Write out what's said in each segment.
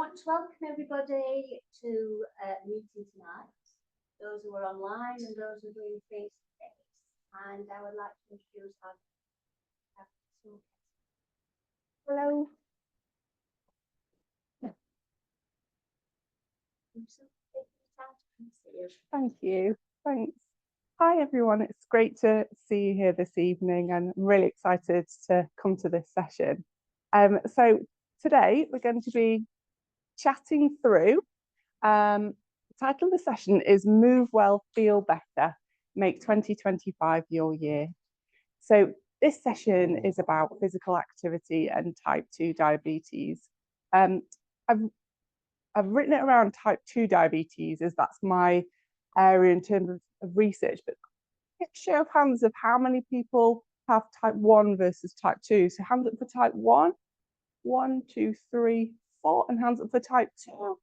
want to welcome everybody to the meeting tonight, those who are online and those who are doing face-to-face. And I would like to introduce our Sue Kesterton. Hello. Thank you. Thanks. Hi everyone, it's great to see you here this evening and I'm really excited to come to this session. So today we're going to be chatting through, the title of the session is Move Well, Feel Better, Make 2025 Your Year. So this session is about physical activity and type 2 diabetes. I've written it around type 2 diabetes as that's my area in terms of research, but show of hands of how many people have type 1 versus type 2. So hands up for type 1, 1, 2, 3, 4, and hands up for type 2.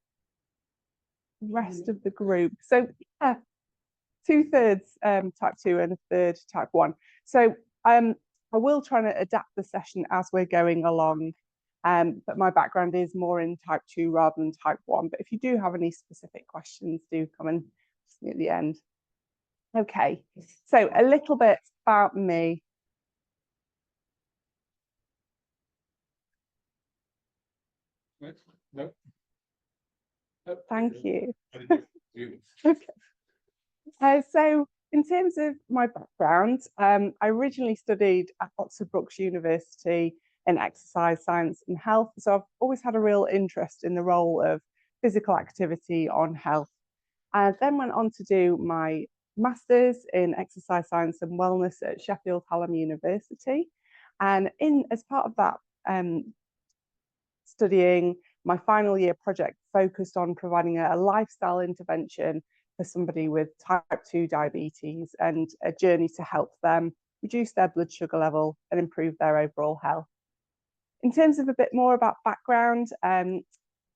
Rest of the group. So yeah, 2/3 type 2 and 1/3 type 1. So I will try to adapt the session as we're going along. But my background is more in type 2 rather than type 1. But if you do have any specific questions, do come and ask me at the end. Okay, so a little bit about me. No. Thank you. Okay. So in terms of my background, I originally studied at Oxford Brookes University in exercise science and health. So I've always had a real interest in the role of physical activity on health. I then went on to do my master's in exercise science and wellness at Sheffield Hallam University. And as part of that studying, my final year project focused on providing a lifestyle intervention for somebody with type 2 diabetes and a journey to help them reduce their blood sugar level and improve their overall health. In terms of a bit more about background,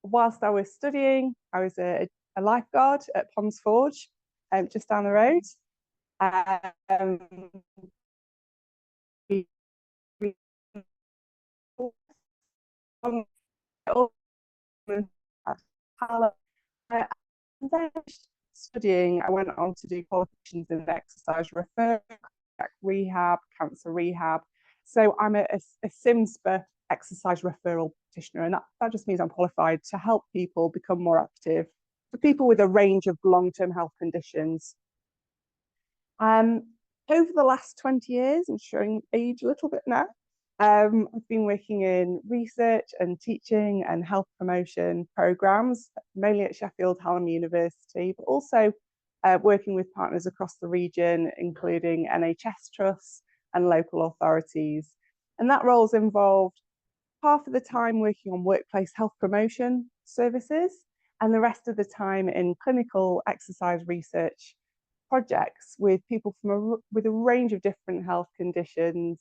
whilst I was studying, I was a lifeguard at Ponds Forge, just down the road. And then studying, I went on to do qualifications in exercise referral, rehab, cancer rehab. So I'm a SIMSPA exercise referral practitioner, and that just means I'm qualified to help people become more active for people with a range of long-term health conditions. Over the last 20 years, I'm showing age a little bit now, I've been working in research and teaching and health promotion programs, mainly at Sheffield Hallam University, but also working with partners across the region, including NHS trusts and local authorities. And that role's involved half of the time working on workplace health promotion services and the rest of the time in clinical exercise research projects with people with a range of different health conditions,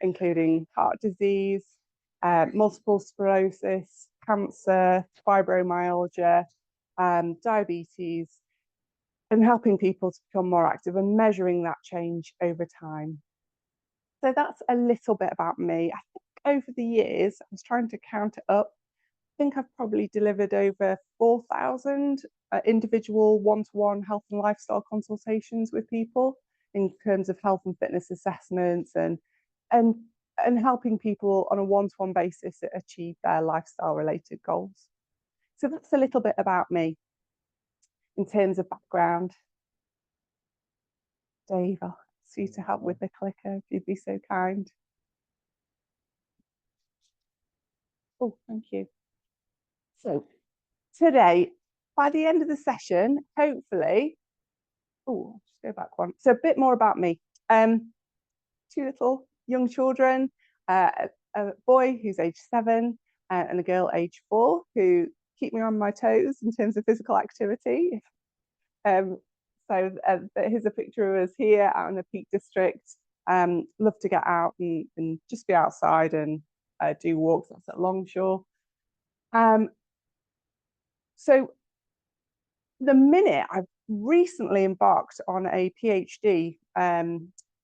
including heart disease, multiple sclerosis, cancer, fibromyalgia, diabetes, and helping people to become more active and measuring that change over time. So that's a little bit about me. I think over the years, I was trying to count it up. I think I've probably delivered over 4,000 individual one-to-one health and lifestyle consultations with people in terms of health and fitness assessments and helping people on a one-to-one basis achieve their lifestyle related goals. So that's a little bit about me in terms of background. Dave, I'll ask you to help with the clicker if you'd be so kind. Oh, thank you. So today, by the end of the session, hopefully, oh, just go back one. So a bit more about me. 2 little young children, a boy who's age 7 and a girl age 4 who keep me on my toes in terms of physical activity. So here's a picture of us here out in the Peak District. Love to get out and just be outside and do walks. That's at Longshore. So the minute I've recently embarked on a PhD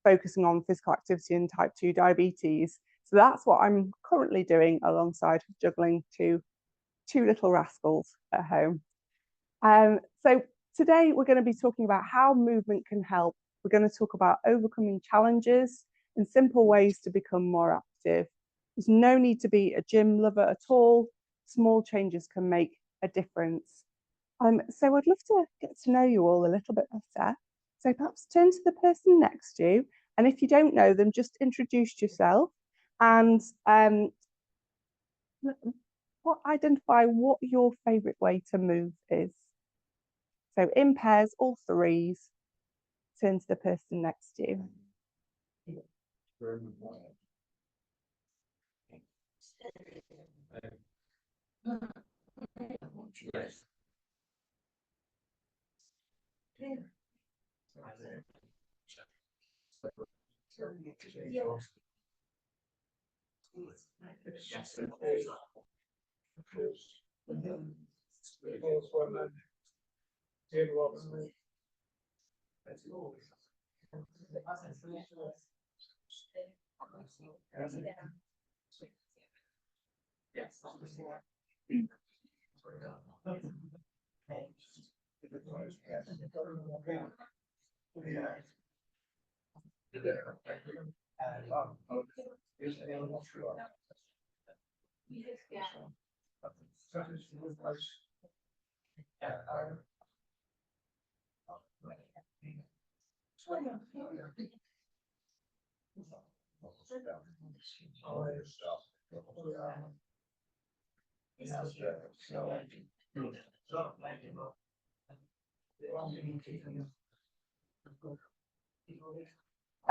focusing on physical activity and type 2 diabetes. So that's what I'm currently doing alongside juggling two two little rascals at home. So today we're going to be talking about how movement can help. We're going to talk about overcoming challenges and simple ways to become more active. There's no need to be a gym lover at all. Small changes can make a difference. So I'd love to get to know you all a little bit better. So perhaps turn to the person next to you. And if you don't know them, just introduce yourself and identify what your favourite way to move is. So in pairs, all threes, turn to the person next to you.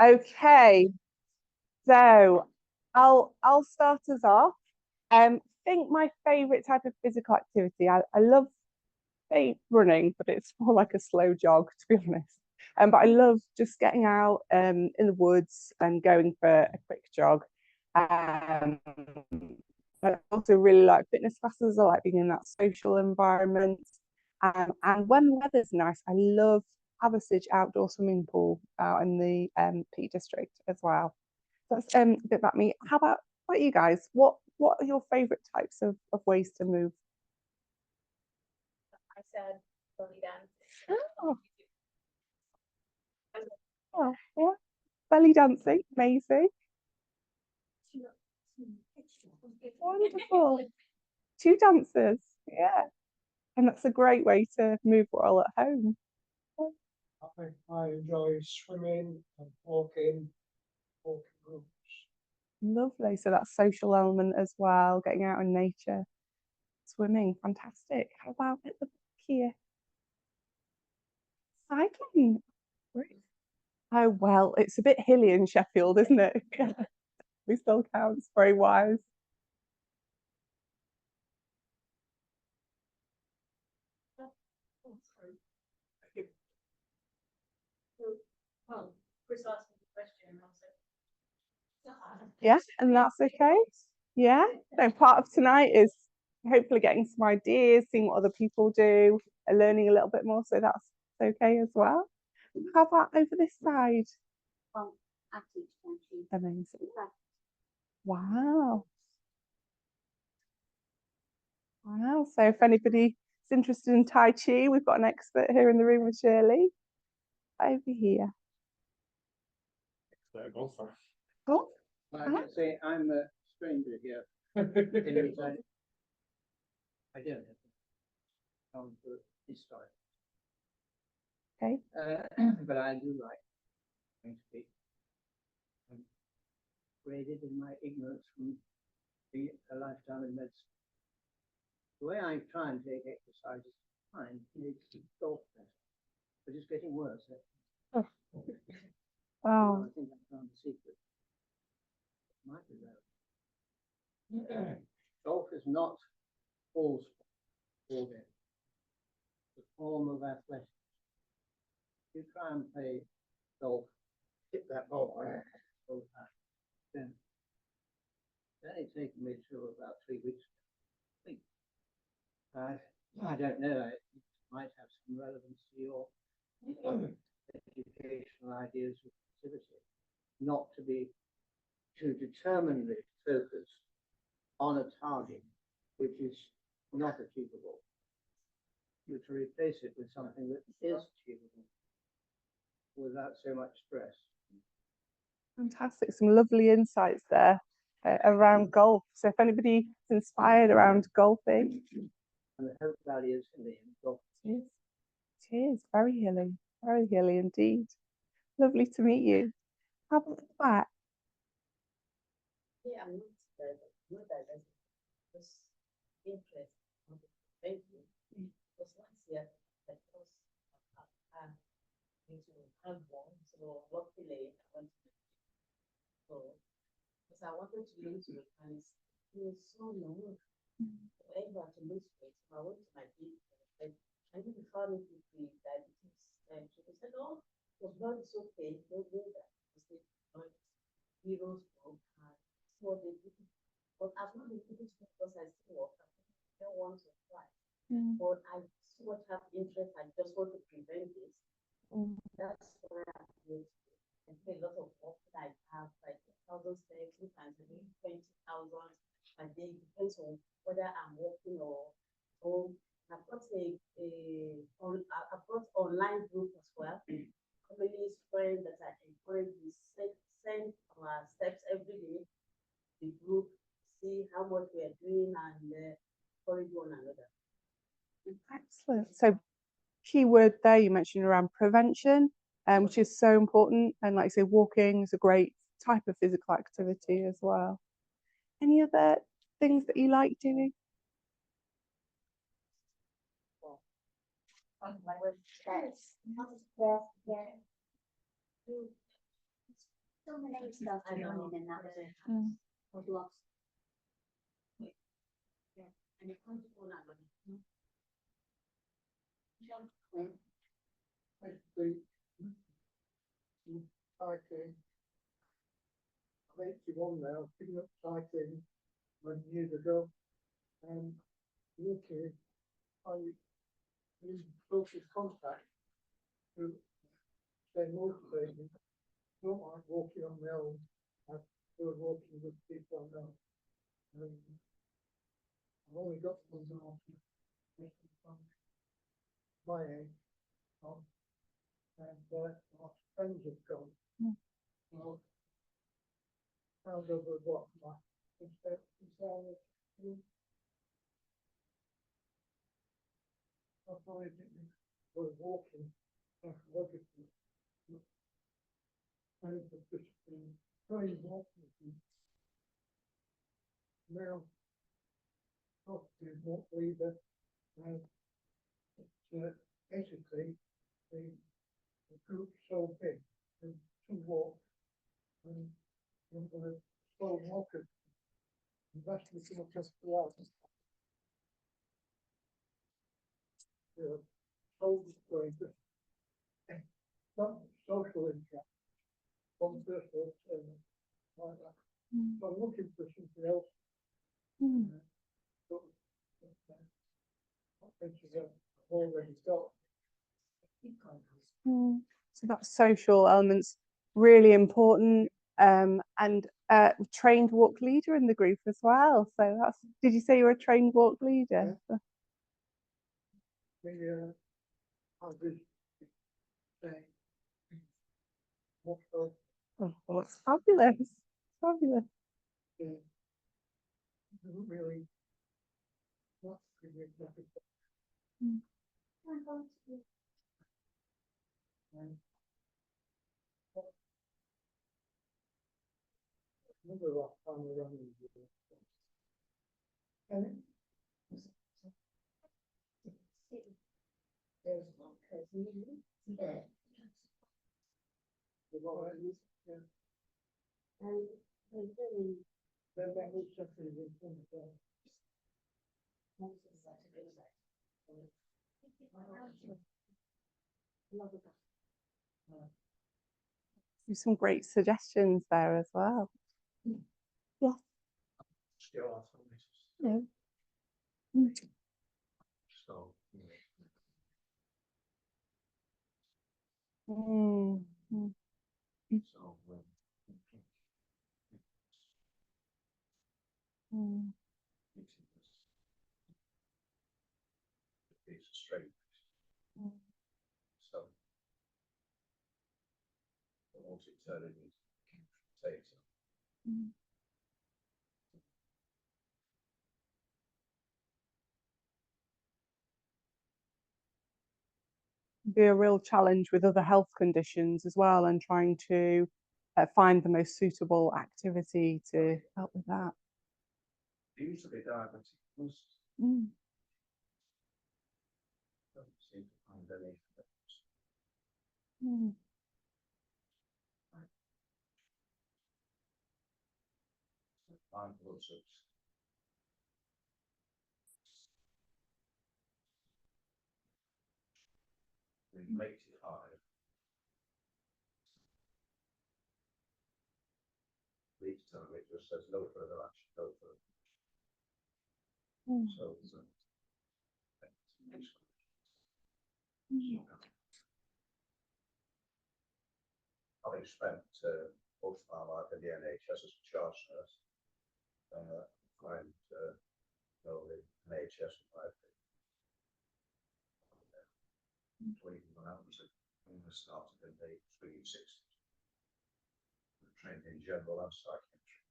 Okay, so I'll start us off. I think my favourite type of physical activity, I love running, but it's more like a slow jog, to be honest. But I love just getting out in the woods and going for a quick jog. I also really like fitness classes. I like being in that social environment. And when the weather's nice, I love Haversige outdoor swimming pool out in the Peak District as well. That's a bit about me. How about you guys? What are your favourite types of ways to move? I said belly dance. Oh, yeah. Belly dancing, amazing. Wonderful. Two dancers, yeah. And that's a great way to move while at home. I enjoy swimming and walking groups. Lovely. So that's social element as well, getting out in nature. Swimming, fantastic. How about at the back here? Cycling. Great. Oh, well, it's a bit hilly in Sheffield, isn't it? Yeah. We still counts, very wise. Well, Chris asked me the question and I said, Yeah, and that's okay. Yeah. So part of tonight is hopefully getting some ideas, seeing what other people do, and learning a little bit more. So that's okay as well. How about over this side? Well, I teach country. Amazing. Wow. Wow. So if anybody's interested in Tai Chi, we've got an expert here in the room with Shirley. Over here. Cool. I can say I'm a stranger here. I don't have to for history. Okay. But I do like going to be graded in my ignorance from a lifetime in medicine. The way I try and take exercise is fine, it's golf better, but it's getting worse. Oh. Wow. I think I found the secret. It might be relevant. Golf is not all sport. It's a form of athletics. You try and play golf, hit that ball all the time. Then it's taken me to about 3 weeks. I don't know. It might have some relevance to your educational ideas of activity, not to determinedly focus on a target which is not achievable. You're to replace it with something that is achievable without so much stress. Fantastic, some lovely insights there around golf. So if anybody's inspired around golfing, And the Hope Valley is in the golf. it is very hilly indeed. Lovely to meet you. How about the back? Yeah, I'm not diverse, just interest. Thank you. Because last year, I was into handball, so luckily I went to so because I wanted to lose weight and it was so long. Forever to lose weight. So I went to my doctor and he found me with the diabetes. And she said, "Oh, your blood is okay. Don't do that." I said, "No, heroes from so they did it." But I've not been able to because I still work. I don't want to try. But I so much have interest. I just want to prevent this. That's why I'm doing it. And a lot of work that I have, like 1,000 steps, sometimes I do 20,000 a day, depends on whether I'm working or home. I've got I've got online group as well. Community friends that I encourage you send our steps every day. The group see how much we are doing and encourage one another. Excellent. So key word there you mentioned around prevention, which is so important. And like I say, walking is a great type of physical activity as well. Any other things that you like doing? Yeah. So many stuff I know. running in that. Was lost. Yeah. And it comes to one another. Basically, cycling. I'm 81 now, picking up cycling 1 year ago. And walking, I use social contact to stay motivated. Not like walking on my own, I prefer walking with people I know. I've only got one now, my age, and my friends have gone. Well, found over what my I probably didn't go walking psychologically. And it's just been very walking. Now, obviously, walk leader, and basically, the group's so big, and two walk, and I'm going to slow walkers. And that's looking at just the out. So going to some social interaction, one personal, like that. So I'm looking for something else. Already got. So that social elements really important. And trained walk leader in the group as well. So that's, did you say you were a trained walk leader? I was saying, what Oh, well, that's fabulous. Fabulous. doesn't really not really remember last time we ran into this. And there's then that was something we couldn't Some great suggestions there as well. Yeah. No. So, Mm. so Mm. it's a straight. So. Once it turns into potato. Be a real challenge with other health conditions as well, and trying to find the most suitable activity to help with that. Usually diabetic plus Mm. doesn't seem to find any effects. Mm. High blood sugars. It makes it high. Each time it just says no further action, no further. Mm. So having spent most of my life in the NHS as a charge nurse, find the NHS when I started in the 60s. Trained in general and psychiatry.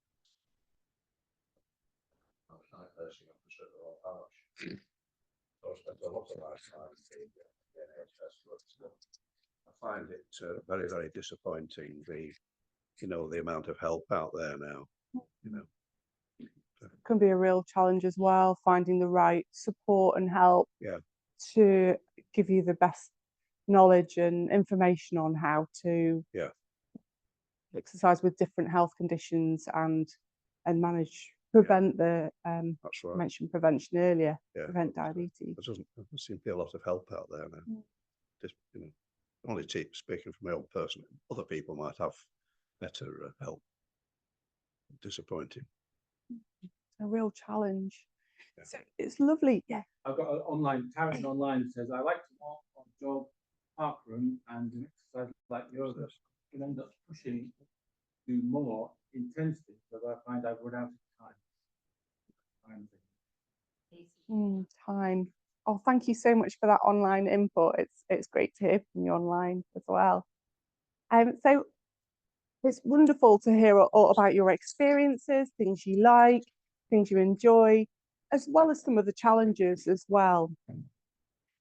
I was night nursing officer at the Royal Arch. So I spent a lot of my time in the NHS, but I find it very, very disappointing, the amount of help out there now, Can be a real challenge as well, finding the right support and help to give you the best knowledge and information on how to exercise with different health conditions and prevent the That's right. mentioned prevention earlier, prevent diabetes. There doesn't seem to be a lot of help out there now. Just only speaking from my own person, other people might have better help. Disappointing. A real challenge. So it's lovely. Yeah. I've got an online, Taryn online says, I like to walk or jog, parkrun, and an exercise like yoga can end up pushing to more intensity because I find I've run out of time. Time. Oh, thank you so much for that online input. It's great to hear from you online as well. So it's wonderful to hear all about your experiences, things you like, things you enjoy, as well as some of the challenges as well.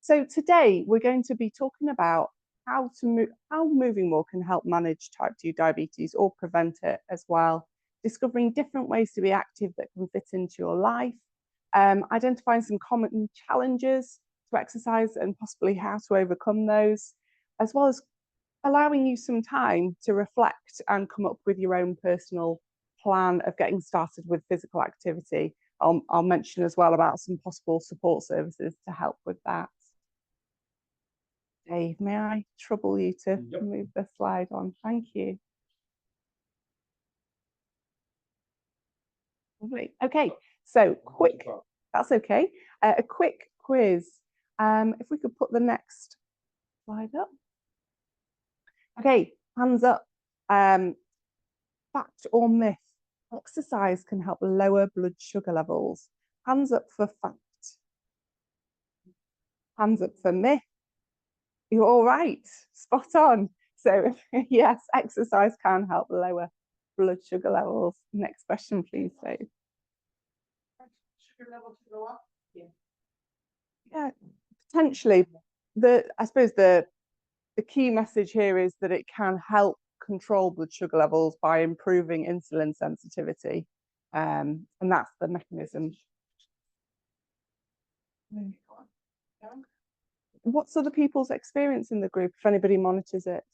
So today we're going to be talking about how moving more can help manage type 2 diabetes or prevent it as well, discovering different ways to be active that can fit into your life, identifying some common challenges to exercise and possibly how to overcome those, as well as allowing you some time to reflect and come up with your own personal plan of getting started with physical activity. I'll mention as well about some possible support services to help with that. Dave, may I trouble you to move the slide on? Thank you. Lovely. Okay, so that's okay. A quick quiz. If we could put the next slide up. Okay, hands up. Fact or myth? Exercise can help lower blood sugar levels. Hands up for fact. Hands up for myth. You're all right. Spot on. So yes, exercise can help lower blood sugar levels. Next question, please, Dave. Sugar level to go up? Yeah, potentially. I suppose the key message here is that it can help control blood sugar levels by improving insulin sensitivity, and that's the mechanism. What's other people's experience in the group, if anybody monitors it?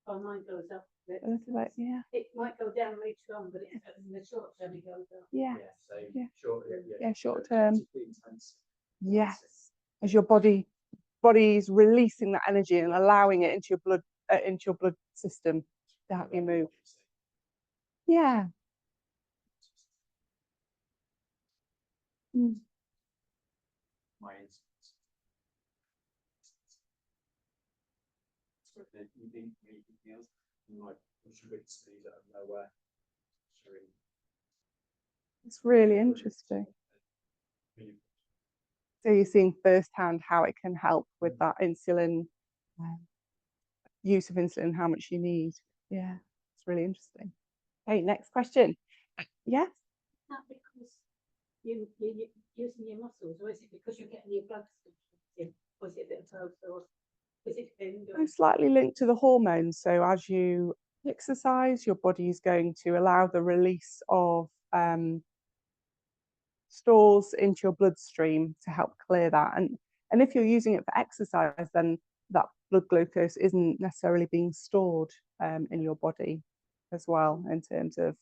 Oh, mine goes up. A little bit, yeah. It might go down later on, but in the short term it goes up. Yeah. Yeah, Short term. Yes, as your body's releasing that energy and allowing it into your blood system to help you move. Yeah. My instance. So if you think anything else, you might push a bit speed out of nowhere. It's really interesting. So you're seeing firsthand how it can help with that insulin, use of insulin, how much you need. Yeah, it's really interesting. Okay, next question. Yes. Not because you're using your muscles, or is it because you're getting your blood circulating? Or is it a bit of both? Or is it Most likely linked to the hormones. So as you exercise, your body is going to allow the release of stores into your bloodstream to help clear that. And if you're using it for exercise, then that blood glucose isn't necessarily being stored in your body as well, in terms of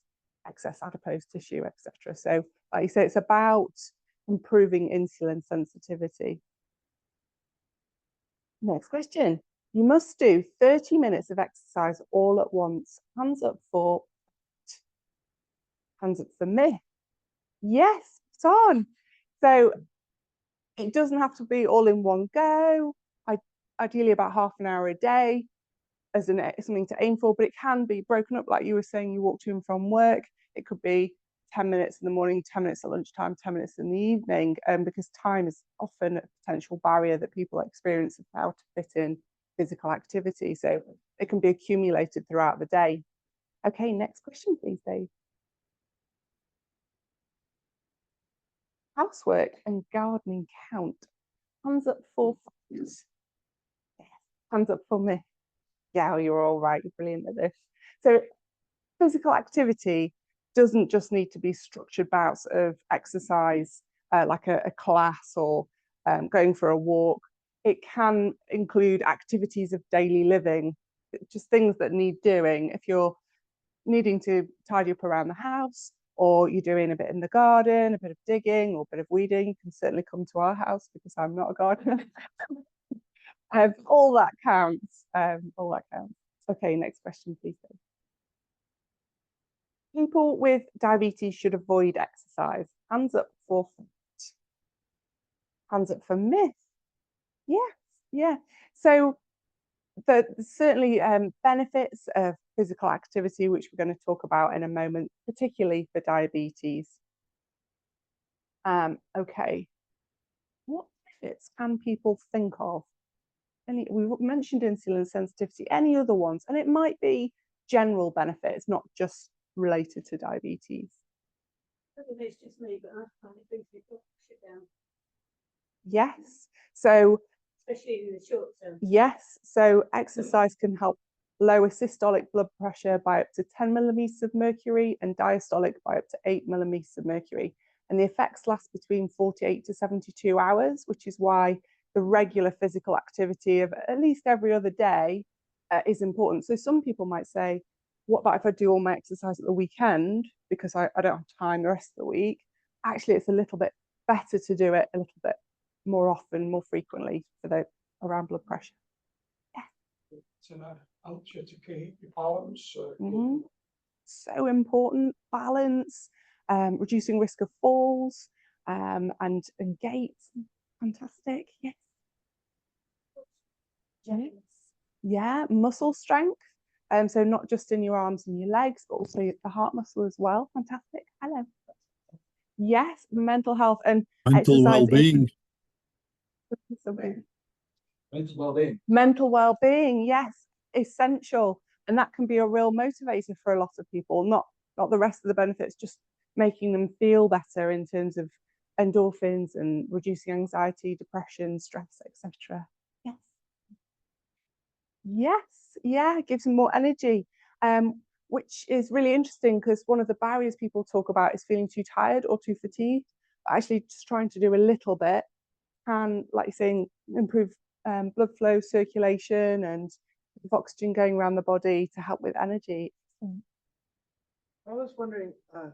excess adipose tissue, etc. So like you say, it's about improving insulin sensitivity. Next question. You must do 30 minutes of exercise all at once. Hands up for myth. Yes, it's on. So it doesn't have to be all in one go. Ideally about half an hour a day as something to aim for, but it can be broken up, like you were saying, you walk to and from work. It could be 10 minutes in the morning, 10 minutes at lunchtime, 10 minutes in the evening, because time is often a potential barrier that people experience of how to fit in physical activity. So it can be accumulated throughout the day. Okay, next question, please, Dave. Housework and gardening count. Hands up for yes. Hands up for me. Yeah, you're all right. You're brilliant at this. So physical activity doesn't just need to be structured bouts of exercise, like a class or going for a walk. It can include activities of daily living, just things that need doing. If you're needing to tidy up around the house, or you're doing a bit in the garden, a bit of digging or a bit of weeding, you can certainly come to our house because I'm not a gardener. All that counts. All that counts. Okay, next question, please. People with diabetes should avoid exercise. Hands up for fact. Hands up for myth. Yes, yeah. So there's certainly benefits of physical activity, which we're going to talk about in a moment, particularly for diabetes. Okay, what benefits can people think of? We mentioned insulin sensitivity, any other ones? And it might be general benefits, not just related to diabetes. It's just me, but I find it brings people push it down. Yes. So especially in the short term. yes. So exercise can help lower systolic blood pressure by up to 10 millimeters of mercury and diastolic by up to 8 millimeters of mercury. And the effects last between 48 to 72 hours, which is why the regular physical activity of at least every other day is important. So some people might say, what about if I do all my exercise at the weekend because I don't have time the rest of the week? Actually, it's a little bit better to do it a little bit more often, more frequently for the around blood pressure. Yeah. It helps you to keep your balance. So important, balance, reducing risk of falls, and gait. Fantastic. Yes. Yes. Yeah, muscle strength. So not just in your arms and your legs, but also the heart muscle as well. Fantastic. Hello. Yes, mental health and mental well-being. Mental well-being. Mental well-being, yes, essential. And that can be a real motivator for a lot of people, not the rest of the benefits, just making them feel better in terms of endorphins and reducing anxiety, depression, stress, etc. Yes. Yes, yeah, it gives them more energy, which is really interesting because one of the barriers people talk about is feeling too tired or too fatigued. But actually, just trying to do a little bit can, like you're saying, improve blood flow, circulation, and oxygen going around the body to help with energy. I was wondering, I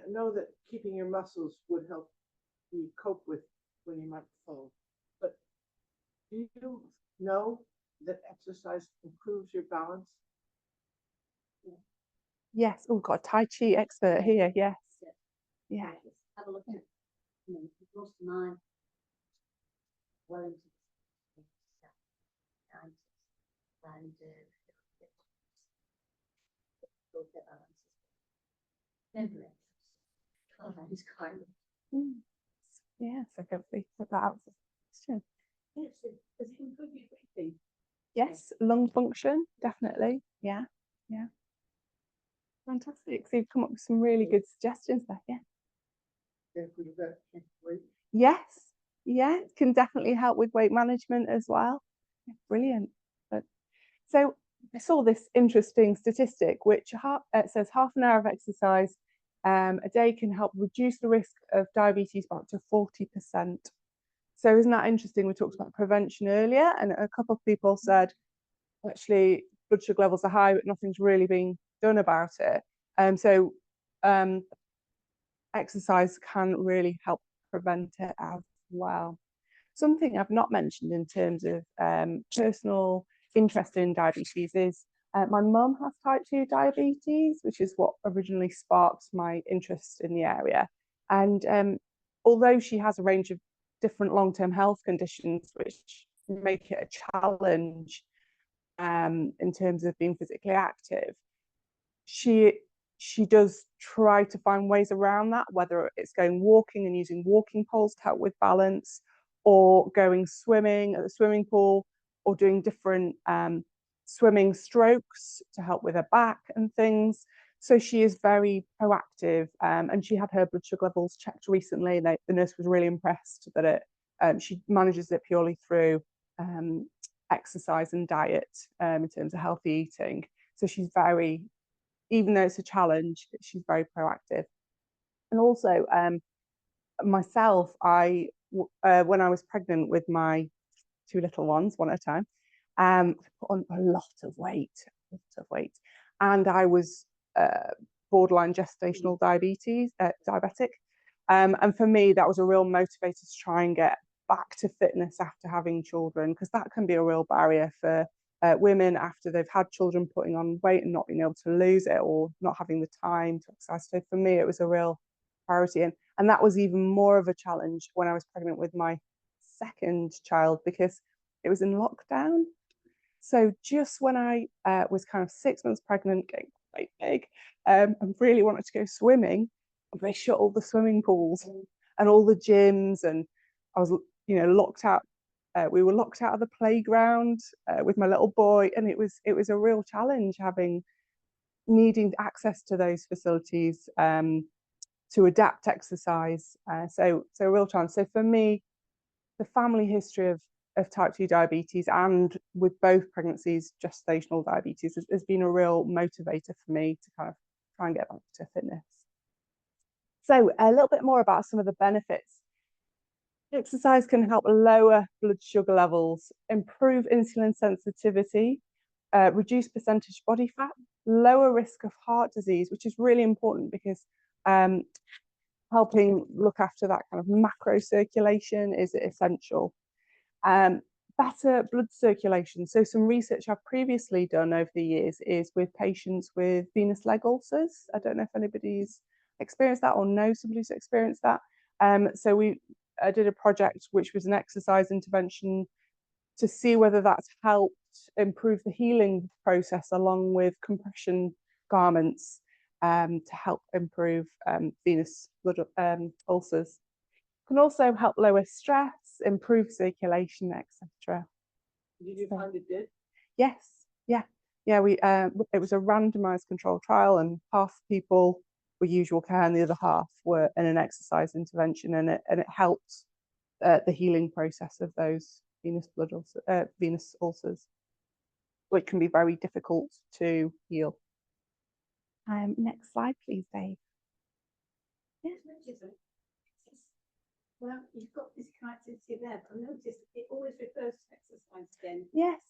know that keeping your muscles would help you cope with when you might fall, but do you know that exercise improves your balance? Yes. Oh, we've got a Tai Chi expert here. Yes. Yeah. Have a look at most of mine. Well into and Yeah, so hopefully put that out. Question. Yes, does it improve your breathing? Yes, lung function, definitely. Yeah, yeah. Fantastic. So you've come up with some really good suggestions there. Yeah. Get rid of that check weight. Yes, yeah, it can definitely help with weight management as well. Yeah, brilliant. But, so I saw this interesting statistic, which it says half an hour of exercise a day can help reduce the risk of diabetes by up to 40%. So isn't that interesting? We talked about prevention earlier, and a couple of people said, actually, blood sugar levels are high, but nothing's really being done about it. So exercise can really help prevent it as well. Something I've not mentioned in terms of personal interest in diabetes is my mum has type 2 diabetes, which is what originally sparked my interest in the area. And although she has a range of different long-term health conditions, which make it a challenge in terms of being physically active, she does try to find ways around that, whether it's going walking and using walking poles to help with balance, or going swimming at the swimming pool, or doing different swimming strokes to help with her back and things. So she is very proactive, and she had her blood sugar levels checked recently, and the nurse was really impressed that she manages it purely through exercise and diet in terms of healthy eating. So she's very, even though it's a challenge, she's very proactive. And also myself, when I was pregnant with my 2 little ones, one at a time, I put on a lot of weight, and I was borderline gestational diabetic. And for me, that was a real motivator to try and get back to fitness after having children, because that can be a real barrier for women after they've had children, putting on weight and not being able to lose it, or not having the time to exercise. So for me, it was a real priority. And that was even more of a challenge when I was pregnant with my second child, because it was in lockdown. So just when I was kind of 6 months pregnant, getting quite big, and really wanted to go swimming, they shut all the swimming pools and all the gyms, and I was, locked out. We were locked out of the playground with my little boy, and it was a real challenge needing access to those facilities to adapt exercise. So a real challenge. So for me, the family history of type 2 diabetes, and with both pregnancies, gestational diabetes, has been a real motivator for me to kind of try and get back to fitness. So a little bit more about some of the benefits. Exercise can help lower blood sugar levels, improve insulin sensitivity, reduce percentage body fat, lower risk of heart disease, which is really important because helping look after that kind of macro circulation is essential. Better blood circulation. So some research I've previously done over the years is with patients with venous leg ulcers. I don't know if anybody's experienced that or knows somebody who's experienced that. So I did a project which was an exercise intervention to see whether that's helped improve the healing process, along with compression garments to help improve venous blood ulcers. Can also help lower stress, improve circulation, etc. Did you find it did? Yes, yeah. It was a randomized controlled trial, and half people were usual care and the other half were in an exercise intervention, and it helped the healing process of those venous ulcers, which can be very difficult to heal. Next slide, please, Dave. Well, you've got this activity there, but I noticed it always refers to exercise again. Yes,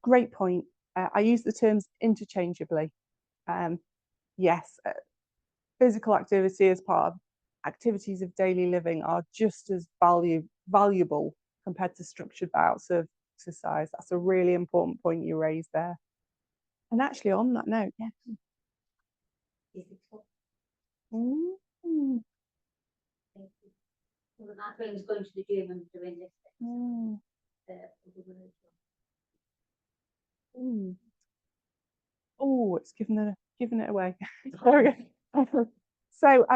great point. I use the terms interchangeably. Yes, physical activity as part of activities of daily living are just as valuable compared to structured bouts of exercise. That's a really important point you raised there. And actually, on that note, yeah. Well, that means going to the gym and doing this. Oh, it's given it away. There we go. So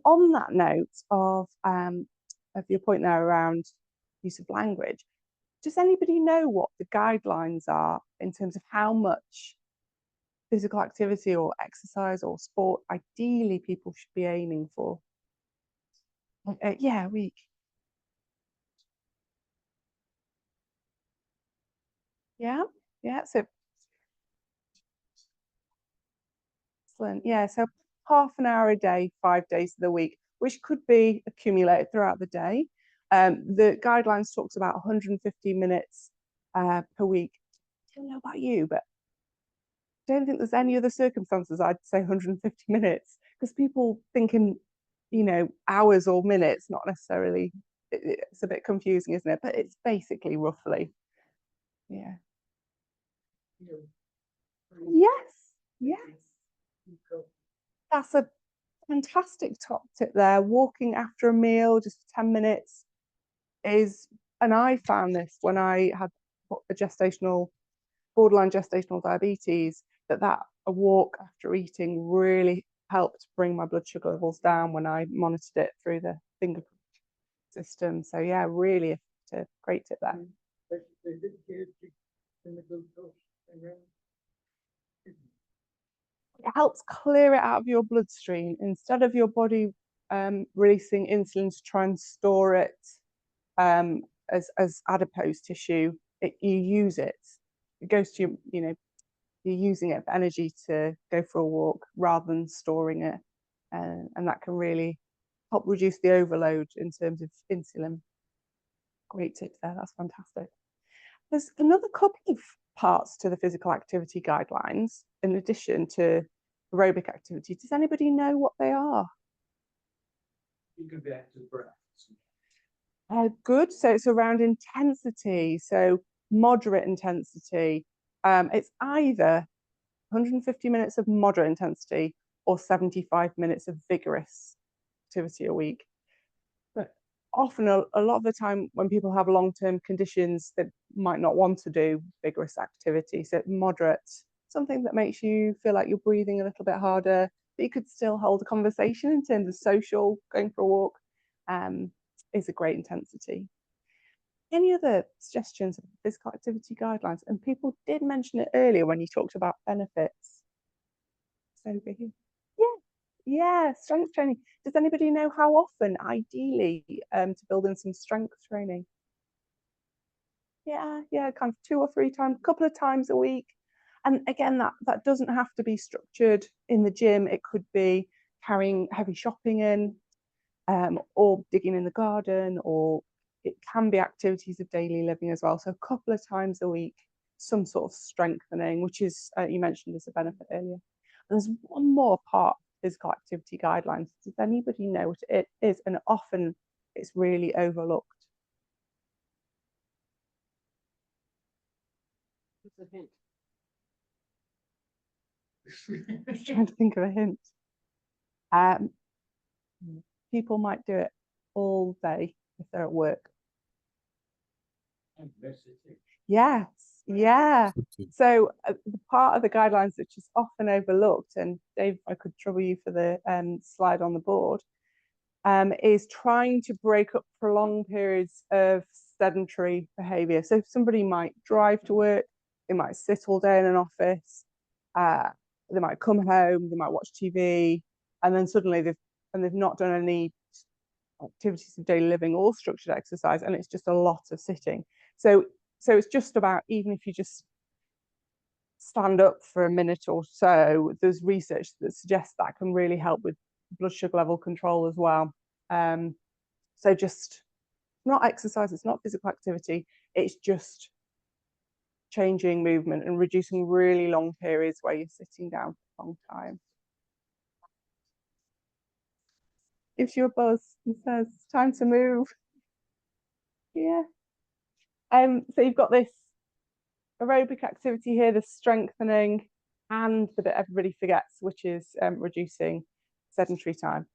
on that note of your point there around use of language, does anybody know what the guidelines are in terms of how much physical activity or exercise or sport ideally people should be aiming for? Yeah, a week. Yeah, yeah. So excellent. Yeah, so half an hour a day, 5 days of the week, which could be accumulated throughout the day. The guidelines talks about 150 minutes per week. I don't know about you, but I don't think there's any other circumstances I'd say 150 minutes, because people thinking, you know, hours or minutes, not necessarily. It's a bit confusing, isn't it? But it's basically roughly. Yeah. Yes. Yes. That's a fantastic top tip there. Walking after a meal, just 10 minutes is, and I found this when I had a borderline gestational diabetes, that a walk after eating really helped bring my blood sugar levels down when I monitored it through the finger system. So yeah, really effective. Great tip there. It helps clear it out of your bloodstream instead of your body releasing insulin to try and store it as adipose tissue. You use it. It goes to your, you know, you're using it for energy to go for a walk rather than storing it, and that can really help reduce the overload in terms of insulin. Great tip there. That's fantastic. There's another couple of parts to the physical activity guidelines in addition to aerobic activity. Does anybody know what they are? You can be active breath. Good. So it's around intensity. So moderate intensity. It's either 150 minutes of moderate intensity or 75 minutes of vigorous activity a week. But often, a lot of the time, when people have long-term conditions, they might not want to do vigorous activity. So moderate, something that makes you feel like you're breathing a little bit harder, but you could still hold a conversation in terms of social, going for a walk, is a great intensity. Any other suggestions of physical activity guidelines? And people did mention it earlier when you talked about benefits. So yeah, yeah, strength training. Does anybody know how often, ideally, to build in some strength training? Yeah, kind of 2 or 3 times, a couple of times a week. And again, that doesn't have to be structured in the gym. It could be carrying heavy shopping in, or digging in the garden, or it can be activities of daily living as well. So a couple of times a week, some sort of strengthening, which is, you mentioned as a benefit earlier. And there's one more part of physical activity guidelines. Does anybody know what it is? And often it's really overlooked. It's a hint. I'm trying to think of a hint. People might do it all day if they're at work. Yes, yeah. So the part of the guidelines which is often overlooked, and Dave, I could trouble you for the slide on the board, is trying to break up prolonged periods of sedentary behaviour. So somebody might drive to work, they might sit all day in an office, they might come home, they might watch TV, and then suddenly they've not done any activities of daily living or structured exercise, and it's just a lot of sitting. So it's just about, even if you just stand up for a minute or so, there's research that suggests that can really help with blood sugar level control as well. So just not exercise, it's not physical activity, it's just changing movement and reducing really long periods where you're sitting down for a long time. Gives you a buzz and says it's time to move. Yeah. So you've got this aerobic activity here, the strengthening, and the bit everybody forgets, which is reducing sedentary time.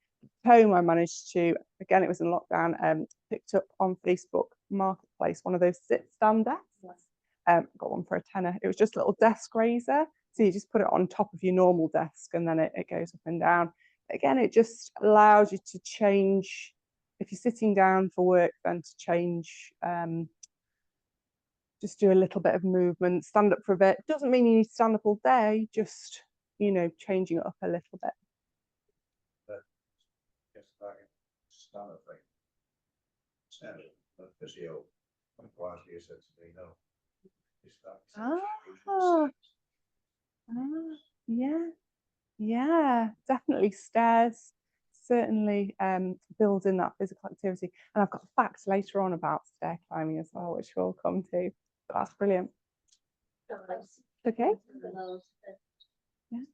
Home, I managed to, again, it was in lockdown, picked up on Facebook Marketplace one of those sit-stand desks. Got one for a tenner. It was just a little desk raiser. So you just put it on top of your normal desk and then it goes up and down. again, it just allows you to change. If you're sitting down for work, then to change, just do a little bit of movement, stand up for a bit. Doesn't mean you need to stand up all day, just, you know, changing it up a little bit. Yes, I start of thing. Physio, last year said to me, no. Yeah, definitely stairs. Certainly builds in that physical activity. And I've got facts later on about stair climbing as well, which we'll come to. But that's brilliant. Okay. Yeah.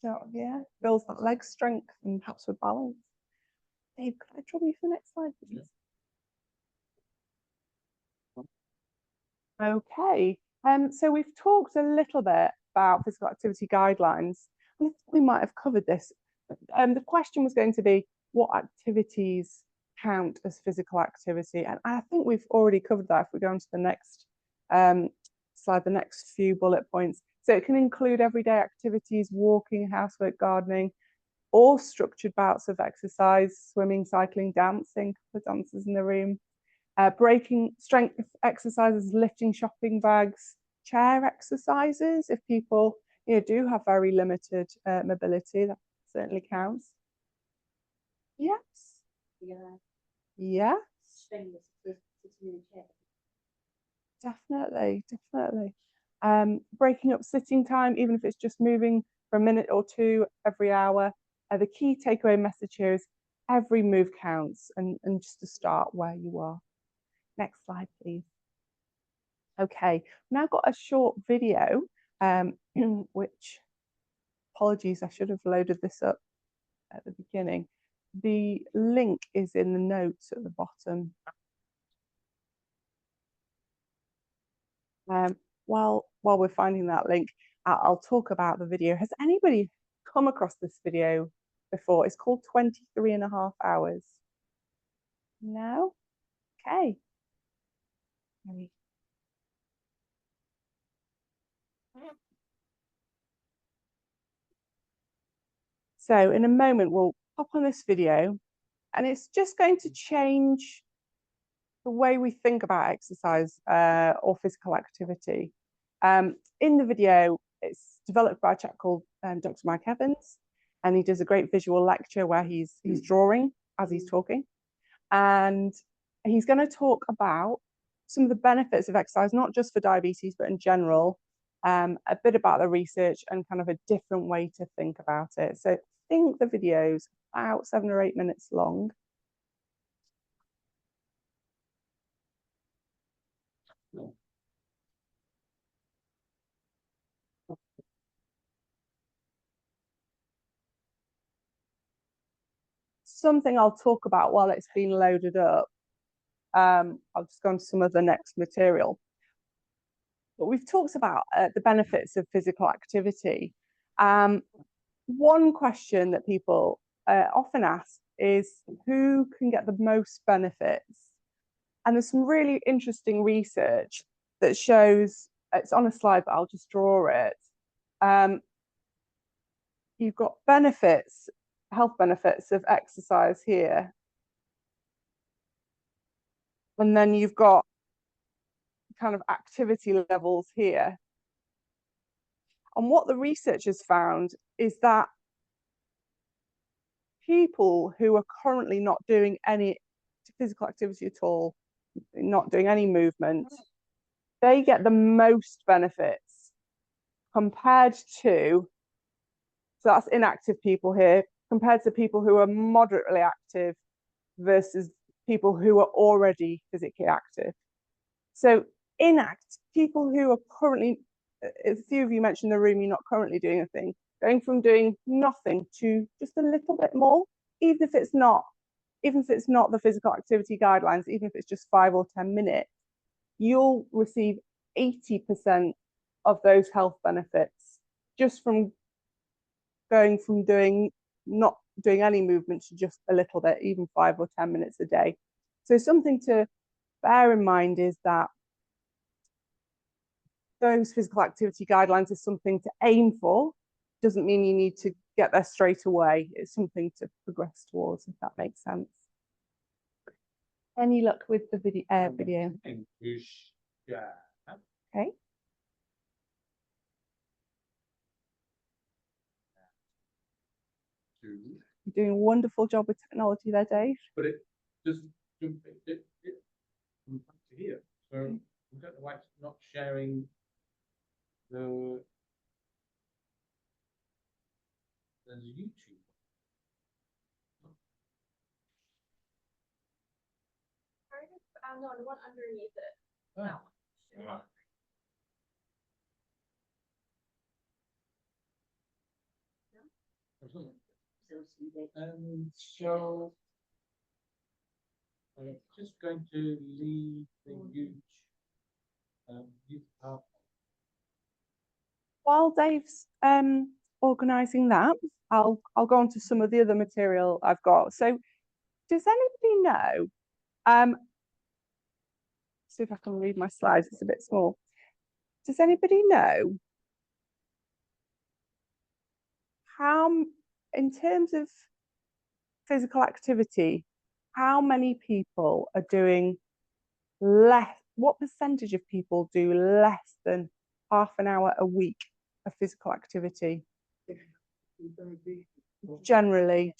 So yeah, builds that leg strength and helps with balance. Dave, could I trouble you for the next slide, please? Okay. So we've talked a little bit about physical activity guidelines. I think we might have covered this. The question was going to be, what activities count as physical activity? And I think we've already covered that if we go on to the next slide, the next few bullet points. So it can include everyday activities, walking, housework, gardening, or structured bouts of exercise, swimming, cycling, dancing, a couple of dancers in the room. Breaking strength exercises, lifting shopping bags, chair exercises. If people, you know, do have very limited mobility, that certainly counts. Yes. Yeah. Yes. Strenuous sitting in a chair. Definitely, definitely. Breaking up sitting time, even if it's just moving for a minute or two every hour. The key takeaway message here is every move counts, and just to start where you are. Next slide, please. Okay, now got a short video, which, apologies, I should have loaded this up at the beginning. The link is in the notes at the bottom. While we're finding that link, I'll talk about the video. Has anybody come across this video before? It's called 23.5 hours. No? Okay. So in a moment, we'll pop on this video, and it's just going to change the way we think about exercise or physical activity. In the video, it's developed by a chap called Dr. Mike Evans, and he does a great visual lecture where he's drawing as he's talking. And he's going to talk about some of the benefits of exercise, not just for diabetes, but in general, a bit about the research and kind of a different way to think about it. So I think the video's about 7 or 8 minutes long. Something I'll talk about while it's been loaded up. I'll just go on to some of the next material. But we've talked about the benefits of physical activity. One question that people often ask is, who can get the most benefits? And there's some really interesting research that shows, it's on a slide, but I'll just draw it. You've got benefits, health benefits of exercise here. And then you've got kind of activity levels here. And what the researchers found is that people who are currently not doing any physical activity at all, not doing any movement, they get the most benefits compared to, so that's inactive people here, compared to people who are moderately active versus people who are already physically active. So people who are currently, a few of you mentioned in the room, you're not currently doing a thing, going from doing nothing to just a little bit more, even if it's not the physical activity guidelines, even if it's just 5 or 10 minutes, you'll receive 80% of those health benefits just from going from not doing any movement to just a little bit, even 5 or 10 minutes a day. So something to bear in mind is that those physical activity guidelines is something to aim for. Doesn't mean you need to get there straight away. It's something to progress towards, if that makes sense. Any luck with the video? Okay. You're doing a wonderful job with technology there, Dave. But it just comes back to here. So I don't know why it's not sharing the YouTube. No, the one underneath it. Oh. Right. So I'm just going to leave the huge PowerPoint. While Dave's organising that, I'll go on to some of the other material I've got. So does anybody know, see if I can read my slides, it's a bit small. Does anybody know how, in terms of physical activity, how many people are doing less, what percentage of people do less than half an hour a week of physical activity? Generally.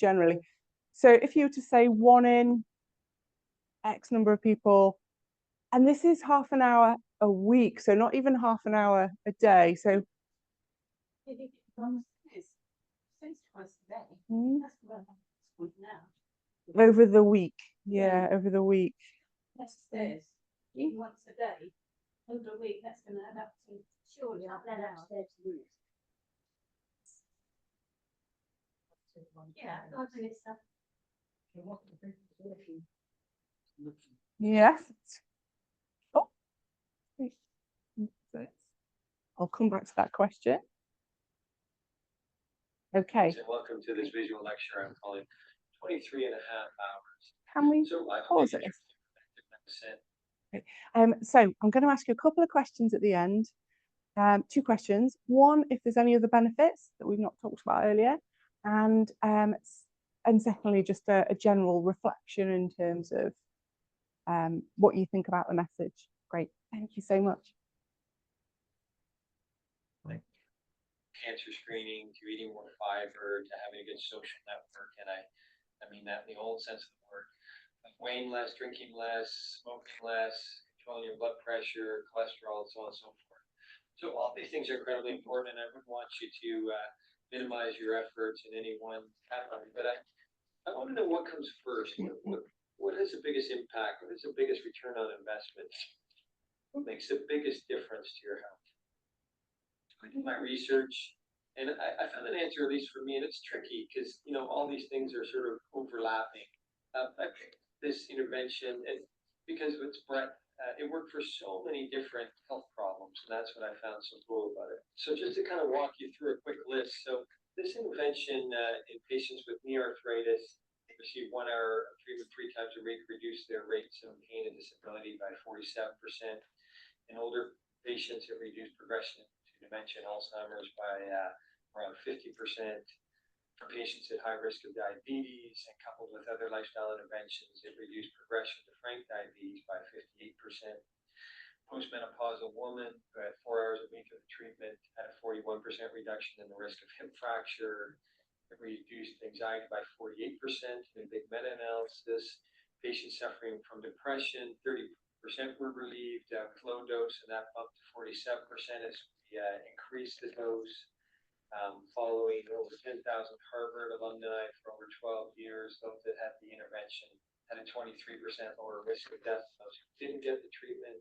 So if you were to say 1 in X number of people, and this is half an hour a week, so not even half an hour a day. So Since twice a day. That's good now. over the week, yeah, over the week. That's stairs. Once a day, over a week, that's going to add up to surely Not half then an hour. upstairs to use. Yeah, I'll do it stuff. Yes. Oh. I'll come back to that question. Okay. So welcome to this visual lecture. I'm calling 23 and a half hours. Can we So I pause it? So I'm going to ask you a couple of questions at the end. 2 questions. One, if there's any other benefits that we've not talked about earlier, and secondly, just a general reflection in terms of what you think about the message. Great, thank you so much. Cancer screening, to eating more fiber, to having a good social network, and I mean that in the old sense of the word. Weighing less, drinking less, smoking less, controlling your blood pressure, cholesterol, and so on and so forth. So all these things are incredibly important, and I wouldn't want you to minimize your efforts in any one category. But I want to know what comes first. What has the biggest impact? What is the biggest return on investment? What makes the biggest difference to your health? I did my research, and I found an answer, at least for me, and it's tricky because all these things are sort of overlapping. I picked this intervention and because of its breadth. It worked for so many different health problems, and that's what I found so cool about it. So just to kind of walk you through a quick list. So this intervention in patients with knee arthritis receive 1 hour of treatment 3 times a week, reduce their rates of pain and disability by 47%. In older patients, it reduced progression to dementia and Alzheimer's by around 50%. For patients at high risk of diabetes and coupled with other lifestyle interventions, it reduced progression to frank diabetes by 58%. Postmenopausal woman who had 4 hours a week of treatment had a 41% reduction in the risk of hip fracture. It reduced anxiety by 48% in a big meta-analysis. Patients suffering from depression, 30% were relieved with low dose, and that bumped to 47% as we increased the dose. Following over 10,000 Harvard alumni for over 12 years, those that had the intervention had a 23% lower risk of death than those who didn't get the treatment.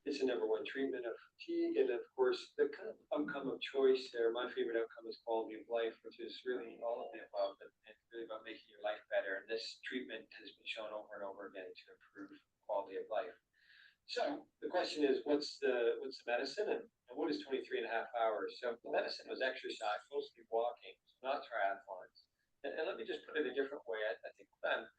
It's the #1 treatment of fatigue, and of course, the kind of outcome of choice there, my favorite outcome is quality of life, which is really all of the above, and really about making your life better. And this treatment has been shown over and over again to improve quality of life. So the question is, what's the medicine, and what is 23 and a half hours? So the medicine was exercise, mostly walking, not triathlons. And let me just put it a different way. I think what I'm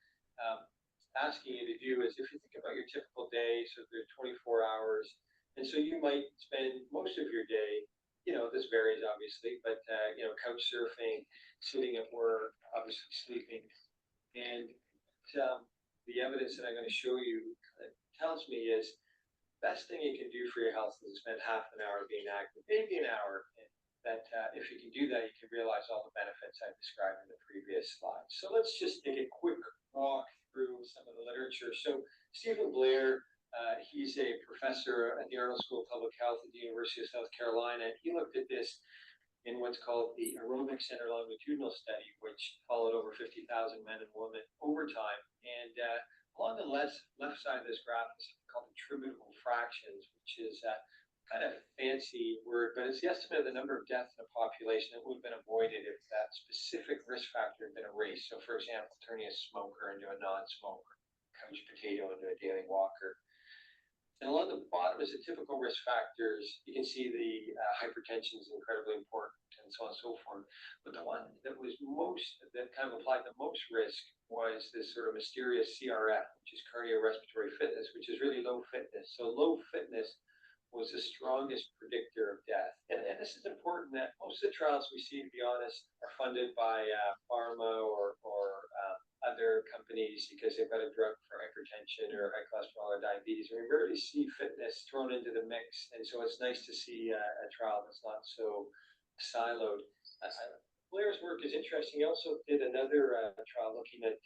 asking you to do is, if you think about your typical day, so there's 24 hours, and so you might spend most of your day you know, this varies obviously, but, you know, couch surfing, sitting at work, obviously sleeping. And the evidence that I'm going to show you tells me is best thing you can do for your health is spend half an hour being active, maybe an hour. That if you can do that, you can realize all the benefits I described in the previous slide. So let's just take a quick walk through some of the literature. So Stephen Blair, he's a professor at the Arnold School of Public Health at the University of South Carolina, and he looked at this in what's called the aerobic center longitudinal study, which followed over 50,000 men and women over time. And along the left side of this graph is called attributable fractions, which is kind of fancy word, but it's the estimate of the number of deaths in a population that would have been avoided if that specific risk factor had been erased. So, for example, turning a smoker into a non-smoker, couch potato into a daily walker. And along the bottom is the typical risk factors. You can see the hypertension is incredibly important and so on and so forth. But the one that was that kind of applied the most risk was this sort of mysterious CRF, which is cardiorespiratory fitness, which is really low fitness. So low fitness was the strongest predictor of death. And this is important that most of the trials we see, to be honest, are funded by pharma or other companies because they've got a drug for hypertension or high cholesterol or diabetes. And we rarely see fitness thrown into the mix. And so it's nice to see a trial that's not so siloed. Blair's work is interesting. He also did another trial looking at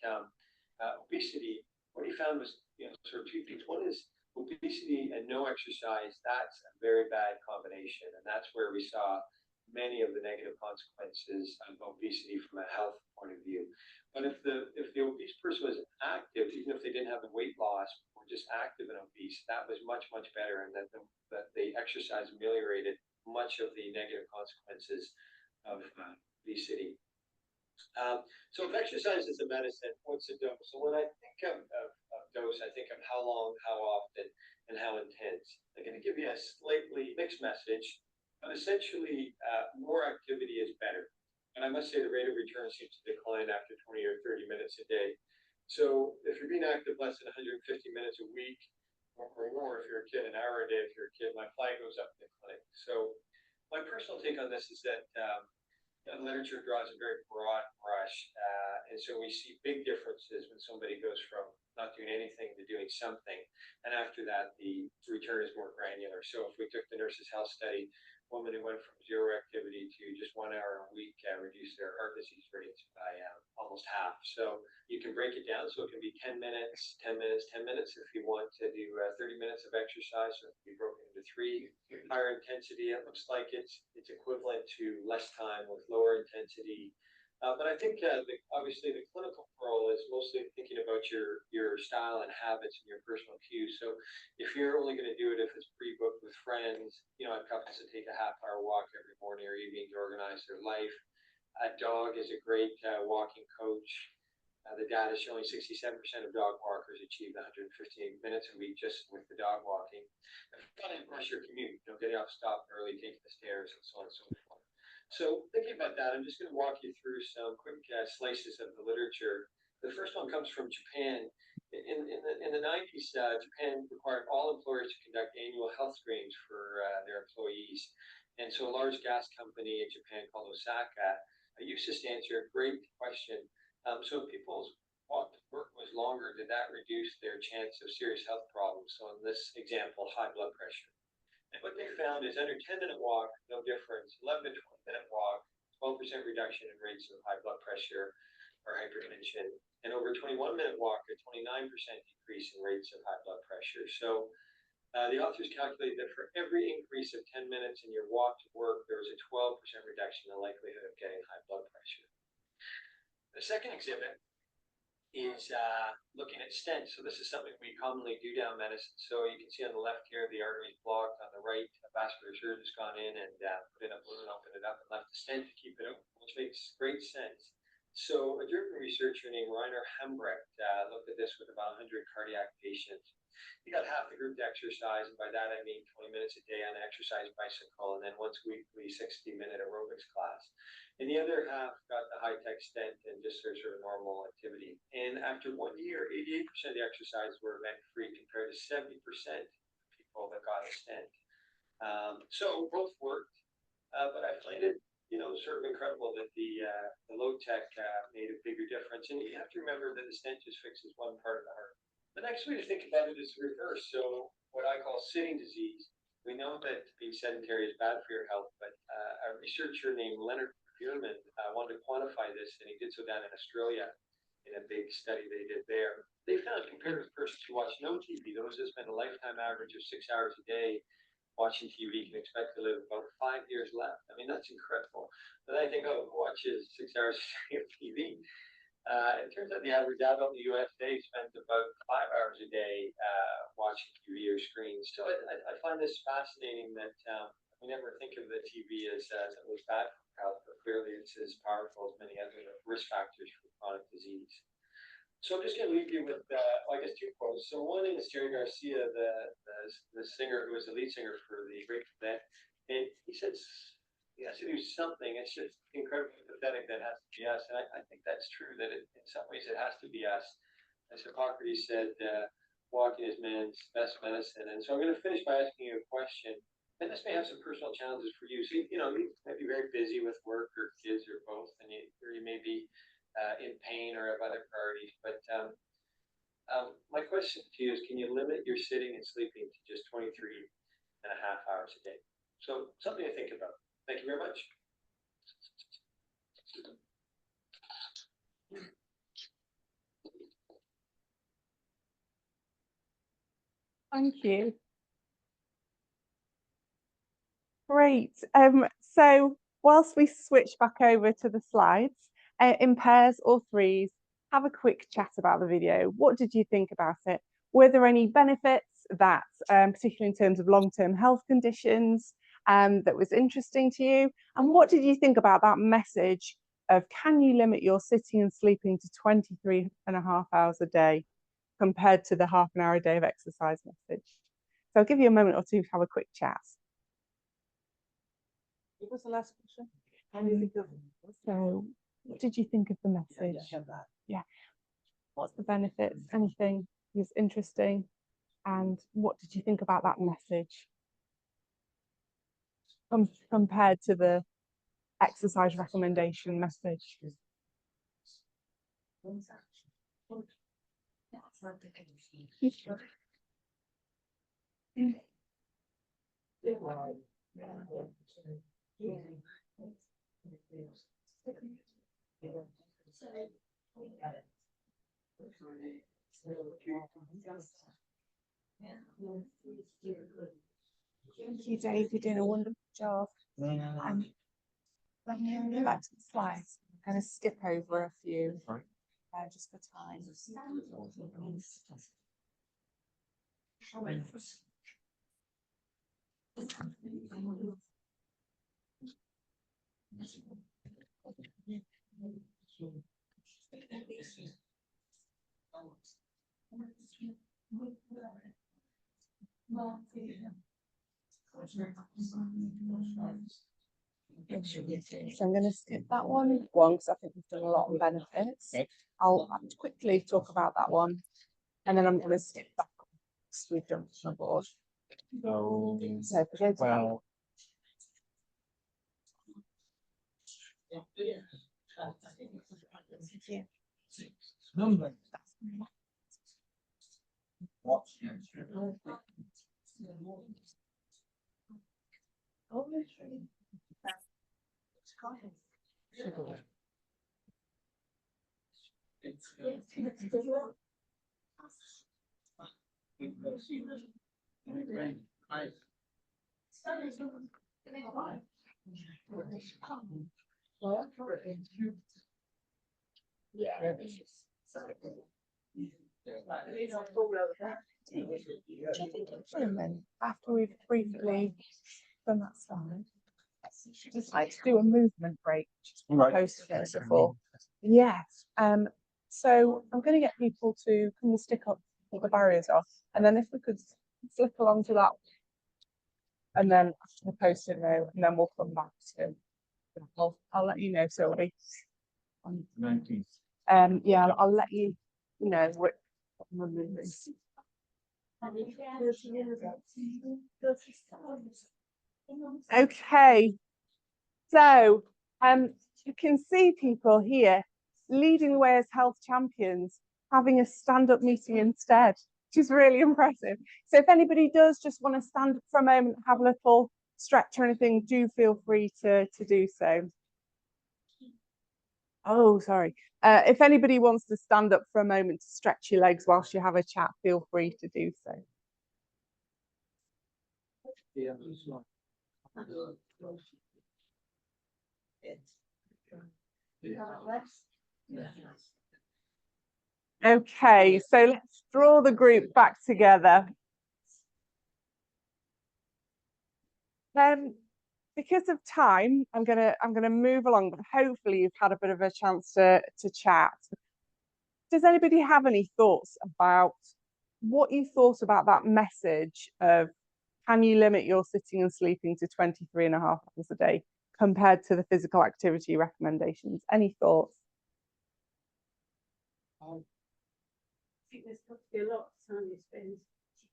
obesity. What he found was, you know, sort of two things. One is obesity and no exercise. That's a very bad combination, and that's where we saw many of the negative consequences of obesity from a health point of view. But if the obese person was active, even if they didn't have the weight loss, or just active and obese, that was much better, and that the exercise ameliorated much of the negative consequences of obesity. So if exercise is a medicine, what's a dose? So when I think of dose, I think of how long, how often, and how intense. I'm going to give you a slightly mixed message, but essentially more activity is better. And I must say the rate of return seems to decline after 20 or 30 minutes a day. So if you're being active less than 150 minutes a week, or more if you're a kid, an hour a day if you're a kid, my flag goes up in the clinic. So my personal take on this is that the literature draws a very broad brush, and so we see big differences when somebody goes from not doing anything to doing something, and after that, the return is more granular. So if we took the Nurses' Health Study, women who went from zero activity to just 1 hour a week reduced their heart disease rates by almost half. So you can break it down, so it can be 10 minutes, 10 minutes, 10 minutes. If you want to do 30 minutes of exercise, so it can be broken into 3. Higher intensity, it looks like it's equivalent to less time with lower intensity. But I think obviously the clinical role is mostly thinking about your style and habits and your personal cues. So if you're only going to do it if it's pre-booked with friends, you know, couples that take a half-hour walk every morning or evening to organize their life. A dog is a great walking coach. The data is showing 67% of dog walkers achieve 115 minutes a week just with the dog walking. And of course, your commute, you know, getting off stop early, taking the stairs, and so on and so forth. So thinking about that, I'm just going to walk you through some quick slices of the literature. The first one comes from Japan. In the 90s, Japan required all employers to conduct annual health screenings for their employees. And so a large gas company in Japan called Osaka used this to answer a great question. So if people's walk to work was longer, did that reduce their chance of serious health problems? So in this example, high blood pressure. And what they found is under 10-minute walk, no difference. 11 to 20-minute walk, 12% reduction in rates of high blood pressure or hypertension. And over 21-minute walk, a 29% decrease in rates of high blood pressure. So the authors calculated that for every increase of 10 minutes in your walk to work, there was a 12% reduction in the likelihood of getting high blood pressure. The second exhibit is looking at stents. So this is something we commonly do down medicine. So you can see on the left here, the artery is blocked. On the right, a vascular surgeon's gone in and put in a balloon, opened it up, and left the stent to keep it open, which makes great sense. So a German researcher named Rainer Hambrecht looked at this with about 100 cardiac patients. He got half the group to exercise, and by that I mean 20 minutes a day on an exercise bicycle, and then once weekly 60-minute aerobics class. And the other half got the high-tech stent and just their sort of normal activity. And after 1 year, 88% of the exercises were event-free compared to 70% of people that got a stent. So both worked. But I find it, sort of incredible that the low tech made a bigger difference. And you have to remember that the stent just fixes one part of the heart. The next way to think about it is the reverse. So what I call sitting disease. We know that being sedentary is bad for your health, but a researcher named Leonard Bierman wanted to quantify this, and he did so down in Australia in a big study they did there. They found compared with persons who watch no TV, those who spend a lifetime average of 6 hours a day watching TV can expect to live about 5 years left. I mean, that's incredible. But I think, who watches 6 hours a day of TV? It turns out the average adult in the US today spends about 5 hours a day watching TV or screens. So I find this fascinating that we never think of the TV as something that's bad for health, but clearly it's as powerful as many other risk factors for chronic disease. So I'm just going to leave you with, I guess, 2 quotes. So one is Jerry Garcia, the singer who was the lead singer for the Grateful Dead. And he says, he has to do something. It's just incredibly pathetic that it has to be us. And I think that's true, that in some ways it has to be us. As Hippocrates said, walking is man's best medicine. And so I'm going to finish by asking you a question. And this may have some personal challenges for you. So, you might be very busy with work or kids or both, and or you may be in pain or have other priorities. But my question to you is, can you limit your sitting and sleeping to just 23.5 hours a day? So something to think about. Thank you very much. Thank you. Great. So whilst we switch back over to the slides, in pairs or threes, have a quick chat about the video. What did you think about it? Were there any benefits that, particularly in terms of long-term health conditions, that was interesting to you? And what did you think about that message of, can you limit your sitting and sleeping to 23.5 hours a day compared to the half an hour a day of exercise message? So I'll give you a moment or two to have a quick chat. What was the last question? How do you think of So what did you think of the message? Yeah. What's the benefits? Anything was interesting? And what did you think about that message compared to the exercise recommendation message? Thank you, Dave. You're doing a wonderful job. Let me go back to the slides. I'm going to skip over a few just for time. So I'm going to skip that one because I think we've done a lot on benefits. I'll quickly talk about that one, and then I'm going to skip back because we've jumped on board. So forget about. And then after we've briefly done that slide, just like to do a movement break, posted it before. Yes. So I'm going to get people to come and stick up what the barriers are, and then if we could flip along to that, and then after the post-it note, and then we'll come back to. I'll let you know. So it'll be on 19th. Yeah, I'll let you know what I'm moving. Okay. So you can see people here leading the way as health champions, having a stand-up meeting instead, which is really impressive. So if anybody does just want to stand up for a moment, have a little stretch or anything, do feel free to do so. Oh, sorry. If anybody wants to stand up for a moment to stretch your legs whilst you have a chat, feel free to do so. Okay, so let's draw the group back together. Because of time, I'm gonna move along, but hopefully you've had a bit of a chance to chat. Does anybody have any thoughts about what you thought about that message of can you limit your sitting and sleeping to 23.5 hours a day compared to the physical activity recommendations? Any thoughts? I think there's got to be a lot of time you spend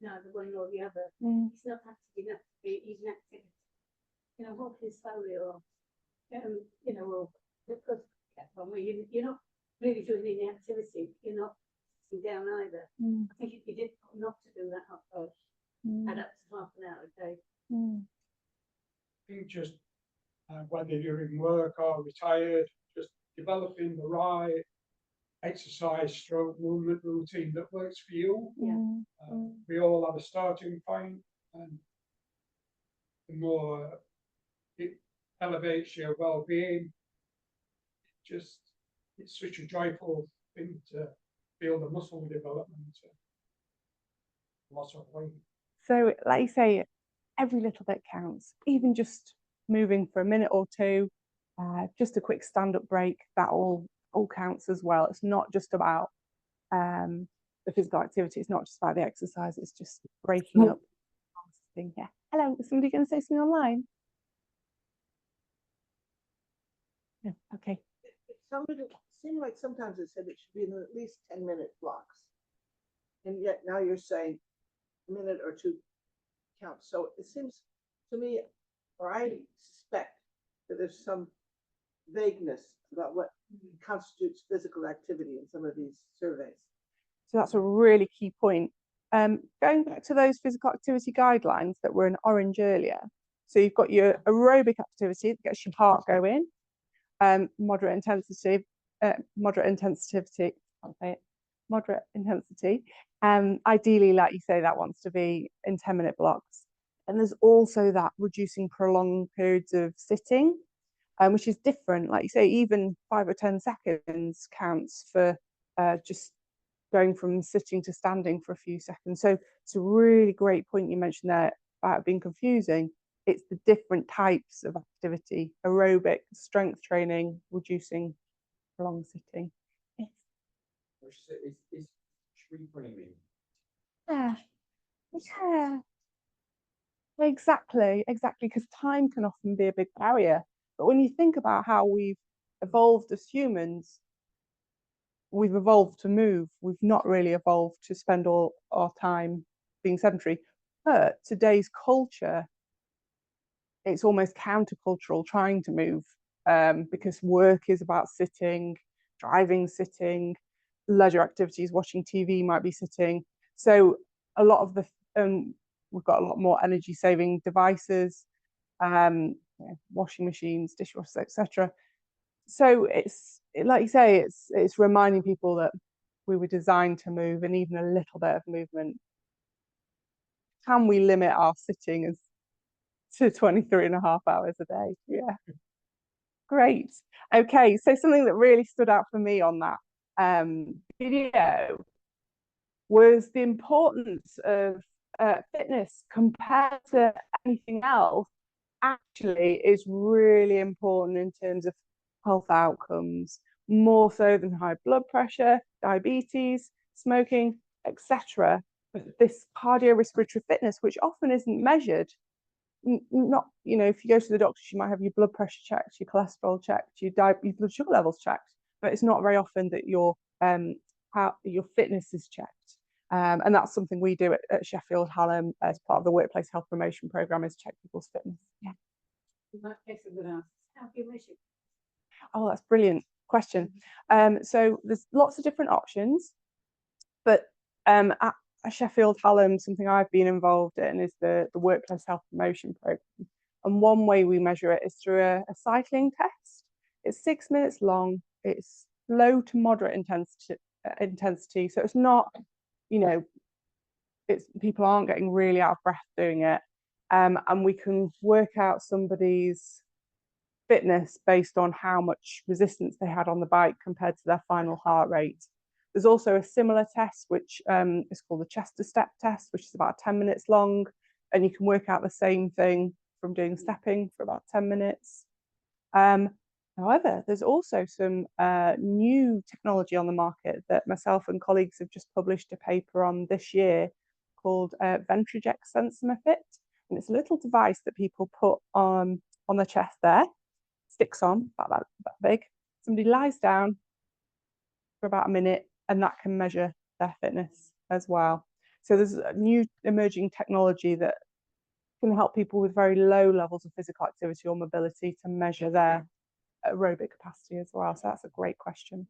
neither one or the other. It's not active enough to be even active. You know, walking slowly or, you know, or because where you're not really doing any activity, you're not sitting down either. I think if you did not to do that, add up to half an hour a day. I think just whether you're in work or retired, just developing the right exercise stroke movement routine that works for you. We all have a starting point, and the more it elevates your well-being, it's such a joyful thing to feel the muscle development, loss of weight. So, like you say, every little bit counts. Even just moving for a minute or two, just a quick stand-up break, that all counts as well. It's not just about the physical activity. It's not just about the exercise. It's just breaking up. Yeah. Hello. Is somebody going to say something online? No. Okay. It seemed like sometimes it said it should be in at least 10-minute blocks. And yet now you're saying a minute or two counts. So it seems to me, or I suspect, that there's some vagueness about what constitutes physical activity in some of these surveys. So that's a really key point. Going back to those physical activity guidelines that were in orange earlier. So you've got your aerobic activity that gets your heart going, moderate intensity. Ideally, like you say, that wants to be in 10-minute blocks. And there's also that reducing prolonged periods of sitting, which is different. Like you say, even 5 or 10 seconds counts for just going from sitting to standing for a few seconds. So it's a really great point you mentioned there about being confusing. It's the different types of activity: aerobic, strength training, reducing prolonged sitting. Yes. Is reframing. Yeah. Exactly, because time can often be a big barrier. But when you think about how we've evolved as humans, we've evolved to move. We've not really evolved to spend all our time being sedentary. But today's culture, it's almost countercultural trying to move, because work is about sitting, driving sitting, leisure activities, watching TV might be sitting. So a lot of the we've got a lot more energy saving devices, washing machines, dishwashers, etc. So it's like you say, it's reminding people that we were designed to move, and even a little bit of movement. Can we limit our sitting as to 23.5 hours a day? Yeah. Great. Okay, so something that really stood out for me on that video was the importance of fitness compared to anything else. Actually is really important in terms of health outcomes, more so than high blood pressure, diabetes, smoking, etc. This cardiorespiratory fitness, which often isn't measured. Not, if you go to the doctor, you might have your blood pressure checked, your cholesterol checked, your blood sugar levels checked, but it's not very often that your fitness is checked. And that's something we do at Sheffield Hallam as part of the workplace health promotion programme, is check people's fitness. Yeah. In that case, I'm going to ask, How do you measure? Oh, that's a brilliant question. So there's lots of different options, but at Sheffield Hallam, something I've been involved in is the workplace health promotion program. And one way we measure it is through a cycling test. It's 6 minutes long. It's low to moderate intensity. So it's not, you know, people aren't getting really out of breath doing it. And we can work out somebody's fitness based on how much resistance they had on the bike compared to their final heart rate. There's also a similar test, which is called the Chester step test, which is about 10 minutes long. And you can work out the same thing from doing stepping for about 10 minutes. However, there's also some new technology on the market that myself and colleagues have just published a paper on this year called Ventrigex Sensomer-Fit. And it's a little device that people put on the chest there, sticks on about that big. Somebody lies down for about a minute and that can measure their fitness as well. So there's a new emerging technology that can help people with very low levels of physical activity or mobility to measure their aerobic capacity as well. So that's a great question.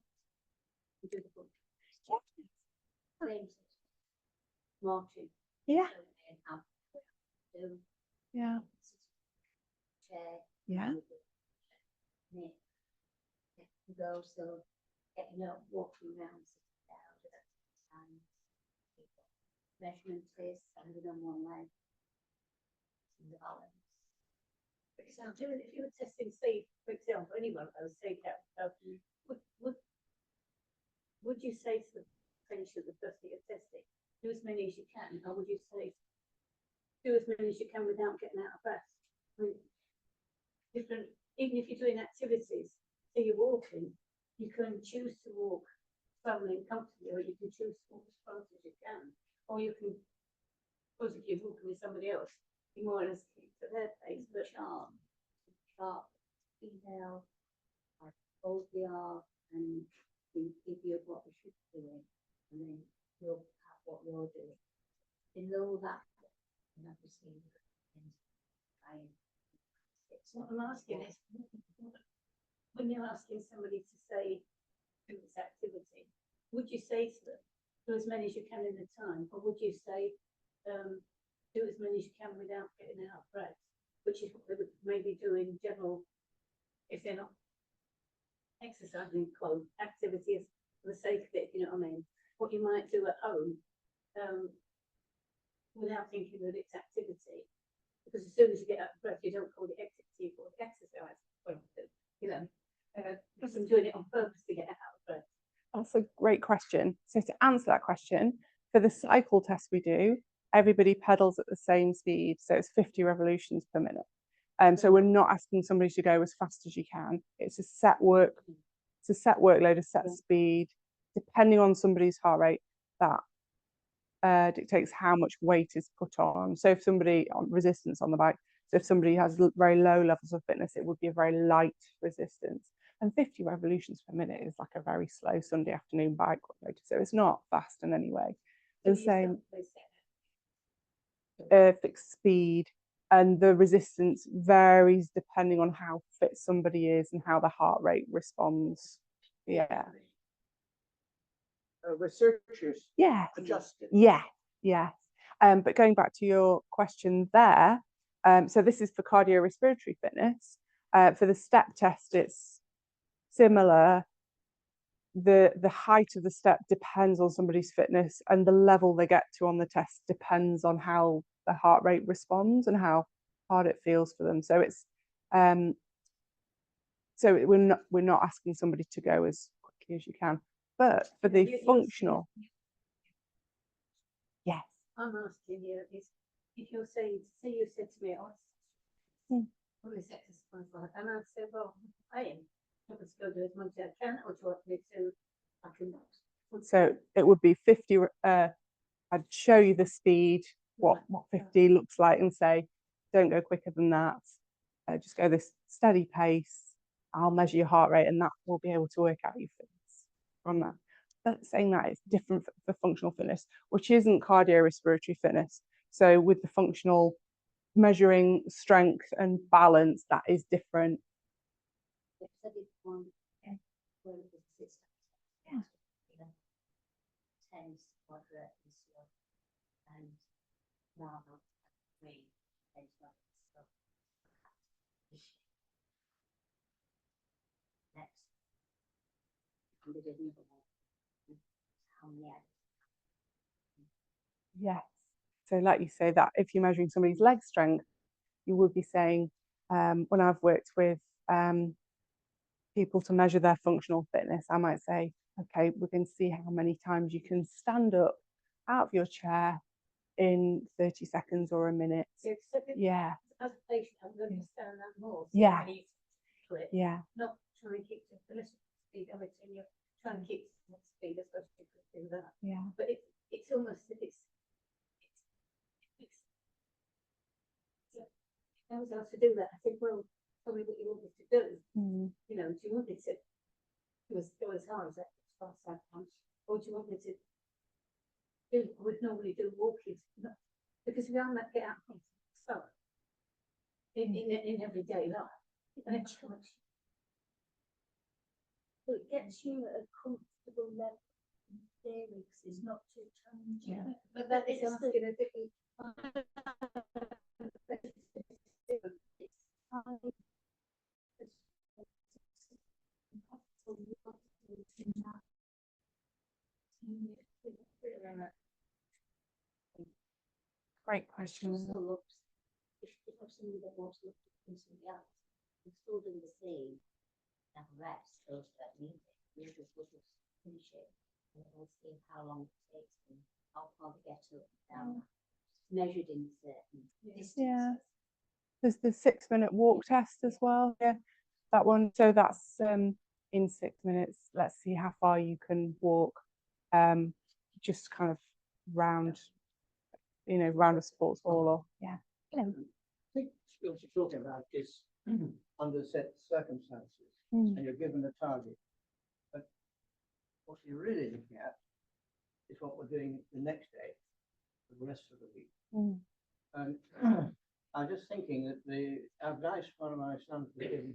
Marching. Yeah. Yeah. Yeah. Go, so getting up, walking around, and measurement is standing on one leg. The balance. For example, if you were testing, say, for example, anyone else, say that, would you say to the finish of the first that you're testing, do as many as you can, or would you say do as many as you can without getting out of breath? I mean, different, even if you're doing activities, so you're walking, you can choose to walk traveling comfortably, or you can choose to walk as fast as you can, or you can, suppose if you're walking with somebody else, you more or less keep to their pace, but sharp, female, hold the arm and give you what we should be doing, and then you'll have what you're doing. Below that, and obviously, it's what I'm asking is, when you're asking somebody to say, do this activity, would you say to them, do as many as you can in the time, or would you say, do as many as you can without getting out of breath, which is what they would maybe do in general if they're not exercising, quote, activities for the sake of it, you know what I mean? What you might do at home without thinking that it's activity, because as soon as you get out of breath, you don't call it activity, you call it exercise. Well, you know, because I'm doing it on purpose to get out of breath. That's a great question. So to answer that question, for the cycle test we do, everybody pedals at the same speed. So it's 50 revolutions per minute. So we're not asking somebody to go as fast as you can. It's a set workload, a set speed, depending on somebody's heart rate, that dictates how much weight is put on. So if somebody on resistance on the bike, so if somebody has very low levels of fitness, it would be a very light resistance. And 50 revolutions per minute is like a very slow Sunday afternoon bike workload. So it's not fast in any way. The same fixed speed, and the resistance varies depending on how fit somebody is and how the heart rate responds. Yeah. Researchers adjust it. Yeah. But going back to your question there, so this is for cardiorespiratory fitness. For the step test, it's similar. The height of the step depends on somebody's fitness, and the level they get to on the test depends on how the heart rate responds and how hard it feels for them. So it's we're not asking somebody to go as quickly as you can, but for the functional, yes. I'm asking you is if you're saying, say you said to me, what is exercise like? And I said, well, I am going to go do as much as I can, or do you want me to? I can. So it would be 50. I'd show you the speed, what 50 looks like, and say, don't go quicker than that. Just go this steady pace. I'll measure your heart rate, and that will be able to work out your fitness from that. But saying that, it's different for functional fitness, which isn't cardiorespiratory fitness. So with the functional measuring strength and balance, that is different. Because I did one where it was 6 Yeah. tense, moderate, and slow, and rather three, and slow. Next, we did another one. How many hours? Yes. So like you say that if you're measuring somebody's leg strength, you would be saying, when I've worked with people to measure their functional fitness, I might say, okay, we can see how many times you can stand up out of your chair in 30 seconds or a minute. Yeah. As a patient, I'm going to stand that more. Yeah. Clip, Yeah. not try and keep the little speed of it, and you're trying to keep the speed as much as you can do that. Yeah. But it's almost it's I was asked to do that. I said, well, tell me what you want me to do. Mm. You know, do you want me to go as hard as that fast as I can, or do you want me to do what I would normally do walking? Because we are not get out of so in everyday life, and it's so much. So it gets you at a comfortable level. Because it's not too challenging. Yeah. But that is asking a different. Great question. Also looks, if somebody that wants to look at something else, it's still doing the same, and rest those that need it. You just look at finish it, and we'll see how long it takes and how far they get up and down. Measured in certain distances. Yeah. There's the 6-minute walk test as well. Yeah, that one. So that's in 6 minutes. Let's see how far you can walk. Just kind of round, round a sports hall or yeah. I think what you're talking about is under set circumstances, Mm. and you're given a target. But what you're really looking at is what we're doing the next day, for the rest of the week. Mm. And I'm just thinking that the advice one of my sons was given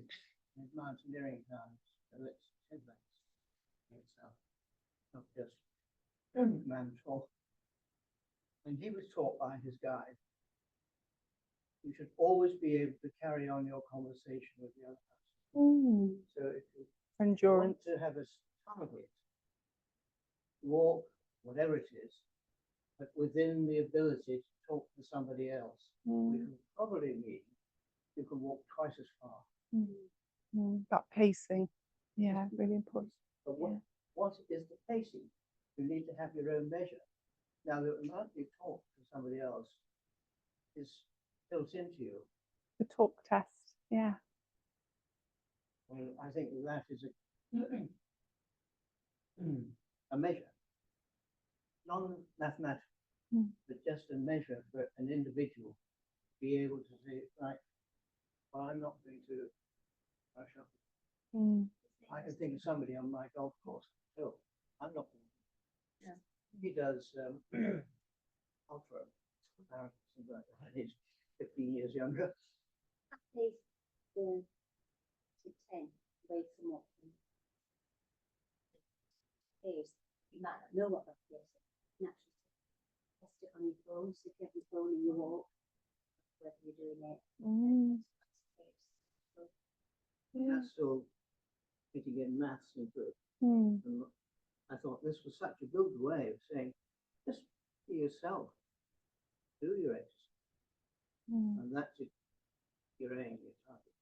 in his mountaineering times, so it's headlands itself, not just man talk. And he was taught by his guide, you should always be able to carry on your conversation with the other person. Mm. So if you Endurance. want to have a target, walk, whatever it is, but within the ability to talk to somebody else, which will probably mean you can walk twice as far. Mm. Mm. That pacing. Yeah, really important. But what is the pacing? You need to have your own measure. Now, the amount you talk to somebody else is built into you. The talk test. Yeah. Well, I think that is a measure, non-mathematical, but just a measure for an individual to be able to say, right, well, I'm not going to rush up. I can think of somebody on my golf course. Oh, I'm not going to. Yeah. He does ultra marathons, like that. He's 15 years younger. He's the 10 weighs them up. You might not know what that is. Naturally, test it on your phone. So if you have your phone and you walk, whether you're doing it. That's still getting in maths into it. Mm. And I thought this was such a good way of saying, just be yourself, do your exercise, and that's it, your aim, your target.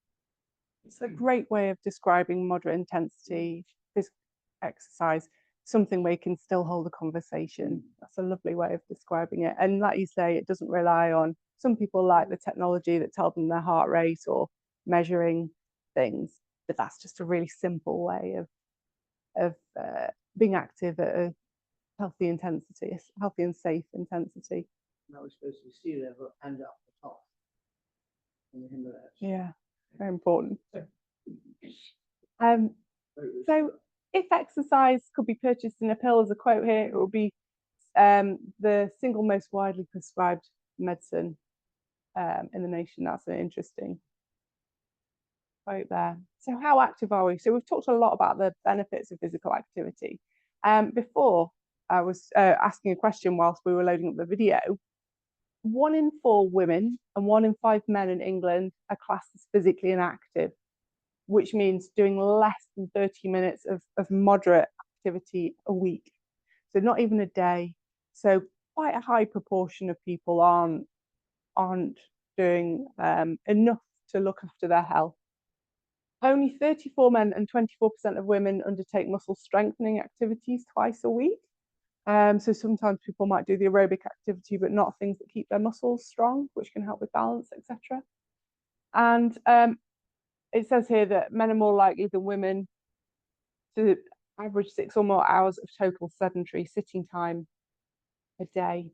It's a great way of describing moderate intensity physical exercise, something where you can still hold a conversation. That's a lovely way of describing it. And like you say, it doesn't rely on, some people like the technology that tells them their heart rate or measuring things, but that's just a really simple way of being active at a healthy intensity, a healthy and safe intensity. That was supposed to be sea level and up the top in the Himalayas. Yeah, very important. So if exercise could be purchased in a pill, as a quote here, it would be the single most widely prescribed medicine in the nation. That's an interesting quote there. So how active are we? So we've talked a lot about the benefits of physical activity. Before I was asking a question whilst we were loading up the video, 1 in 4 women and 1 in 5 men in England are classed as physically inactive, which means doing less than 30 minutes of moderate activity a week. So not even a day. So quite a high proportion of people aren't doing enough to look after their health. Only 34 men and 24% of women undertake muscle strengthening activities twice a week. So sometimes people might do the aerobic activity, but not things that keep their muscles strong, which can help with balance, etc. And it says here that men are more likely than women to average 6 or more hours of total sedentary sitting time a day.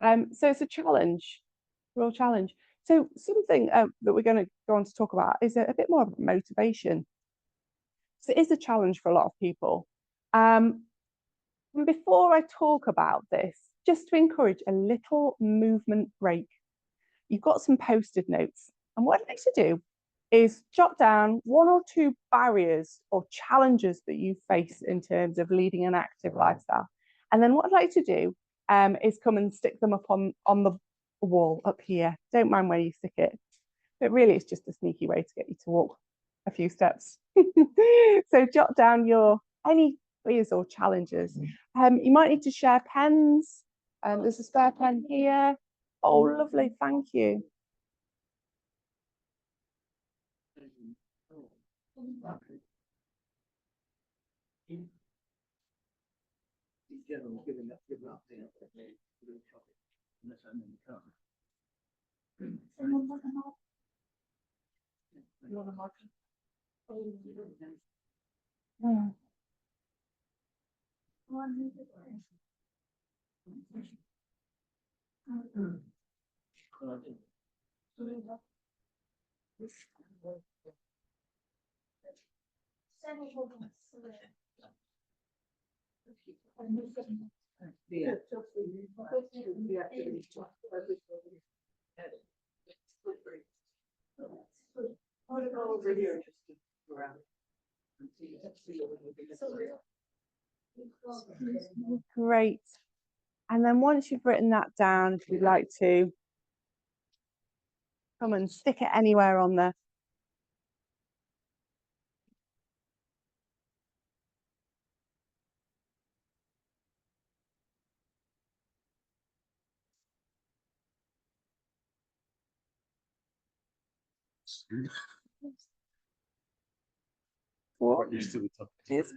So it's a challenge, real challenge. So something that we're going to go on to talk about is a bit more of motivation. So it is a challenge for a lot of people. And before I talk about this, just to encourage a little movement break, you've got some post-it notes. And what I'd like to do is jot down 1 or 2 barriers or challenges that you face in terms of leading an active lifestyle. And then what I'd like to do is come and stick them up on the wall up here. Don't mind where you stick it. But really, it's just a sneaky way to get you to walk a few steps. So jot down any fears or challenges. You might need to share pens. There's a spare pen here. Oh, lovely. Thank you. In general, giving up the unless I'm in the car. You want a marker? Great. And then once you've written that down, if you'd like to come and stick it anywhere on there. What? Used to the top. Yes.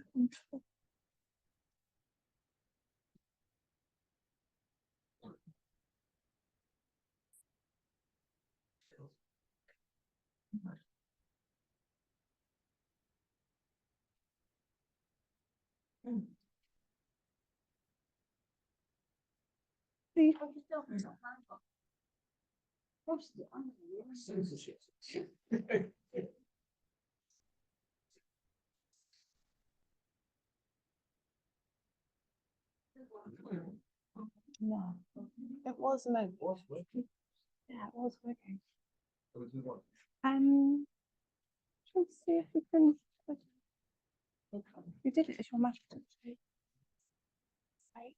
No, it was meant. Yeah, it was working. Trying to see if we can. You did it. It's your math. Right.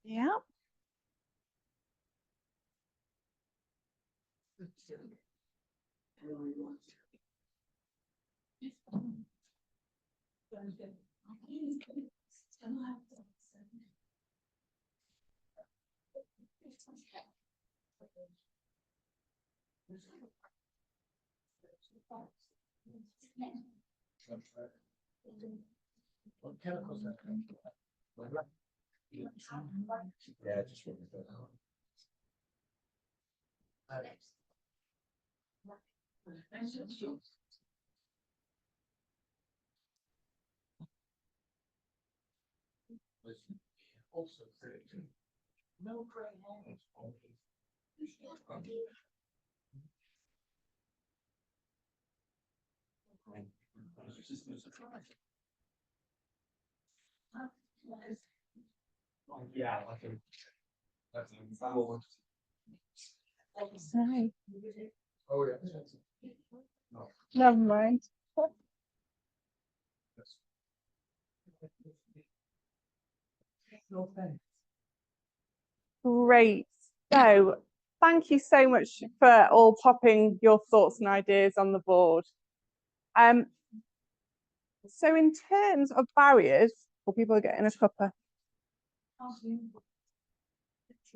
Yeah. What chemicals that come from? Yeah, just really good. Also, no gray hairs. Yeah, I think. Sorry. Oh, yeah. Never mind. Great. So thank you so much for all popping your thoughts and ideas on the board. So in terms of barriers, well, people are getting a cuppa.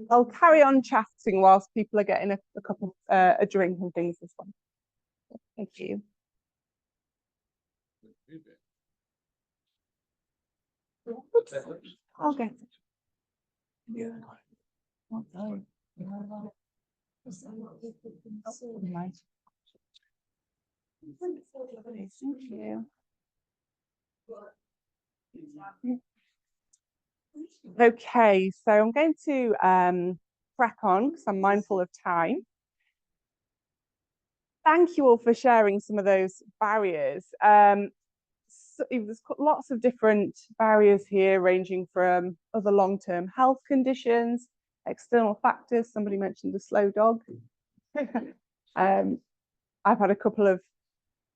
I'll carry on chatting whilst people are getting a cup of a drink and things as well. Thank you. Oops. I'll get it. Oh, no. Thank you. Okay, so I'm going to crack on because I'm mindful of time. Thank you all for sharing some of those barriers. So there's lots of different barriers here, ranging from other long-term health conditions, external factors. Somebody mentioned a slow dog. I've had a couple of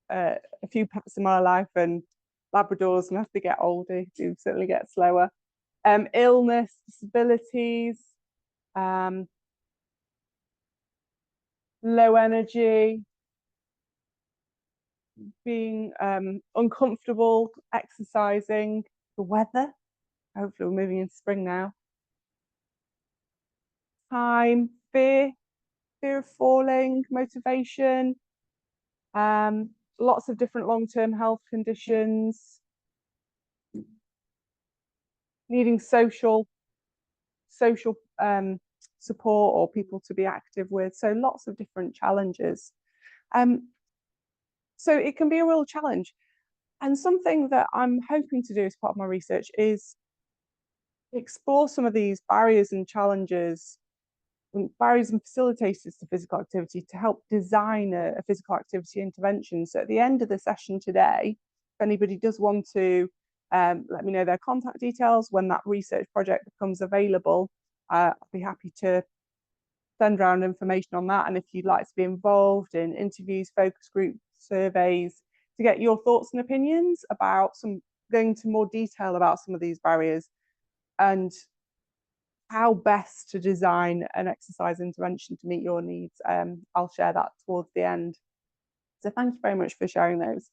a few pets in my life, and Labradors, and as they get older, do certainly get slower. Illness, disabilities, low energy, being uncomfortable exercising, the weather. Hopefully we're moving into spring now. Time, fear of falling, motivation, lots of different long-term health conditions, needing social support or people to be active with. So lots of different challenges. So it can be a real challenge. And something that I'm hoping to do as part of my research is explore some of these barriers and challenges, barriers and facilitators to physical activity, to help design a physical activity intervention. So at the end of the session today, if anybody does want to let me know their contact details when that research project becomes available, I'll be happy to send around information on that. And if you'd like to be involved in interviews, focus groups, surveys, to get your thoughts and opinions about going into more detail about some of these barriers and how best to design an exercise intervention to meet your needs, I'll share that towards the end. So thank you very much for sharing those.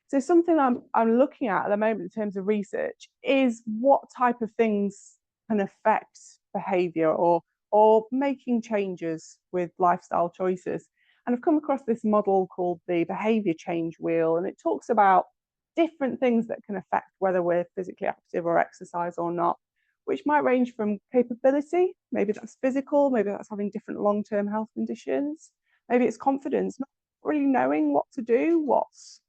So something I'm looking at the moment in terms of research is what type of things can affect behaviour or making changes with lifestyle choices. And I've come across this model called the behaviour change wheel, and it talks about different things that can affect whether we're physically active or exercise or not, which might range from capability, maybe that's physical, maybe that's having different long-term health conditions, maybe it's confidence, not really knowing what to do, what's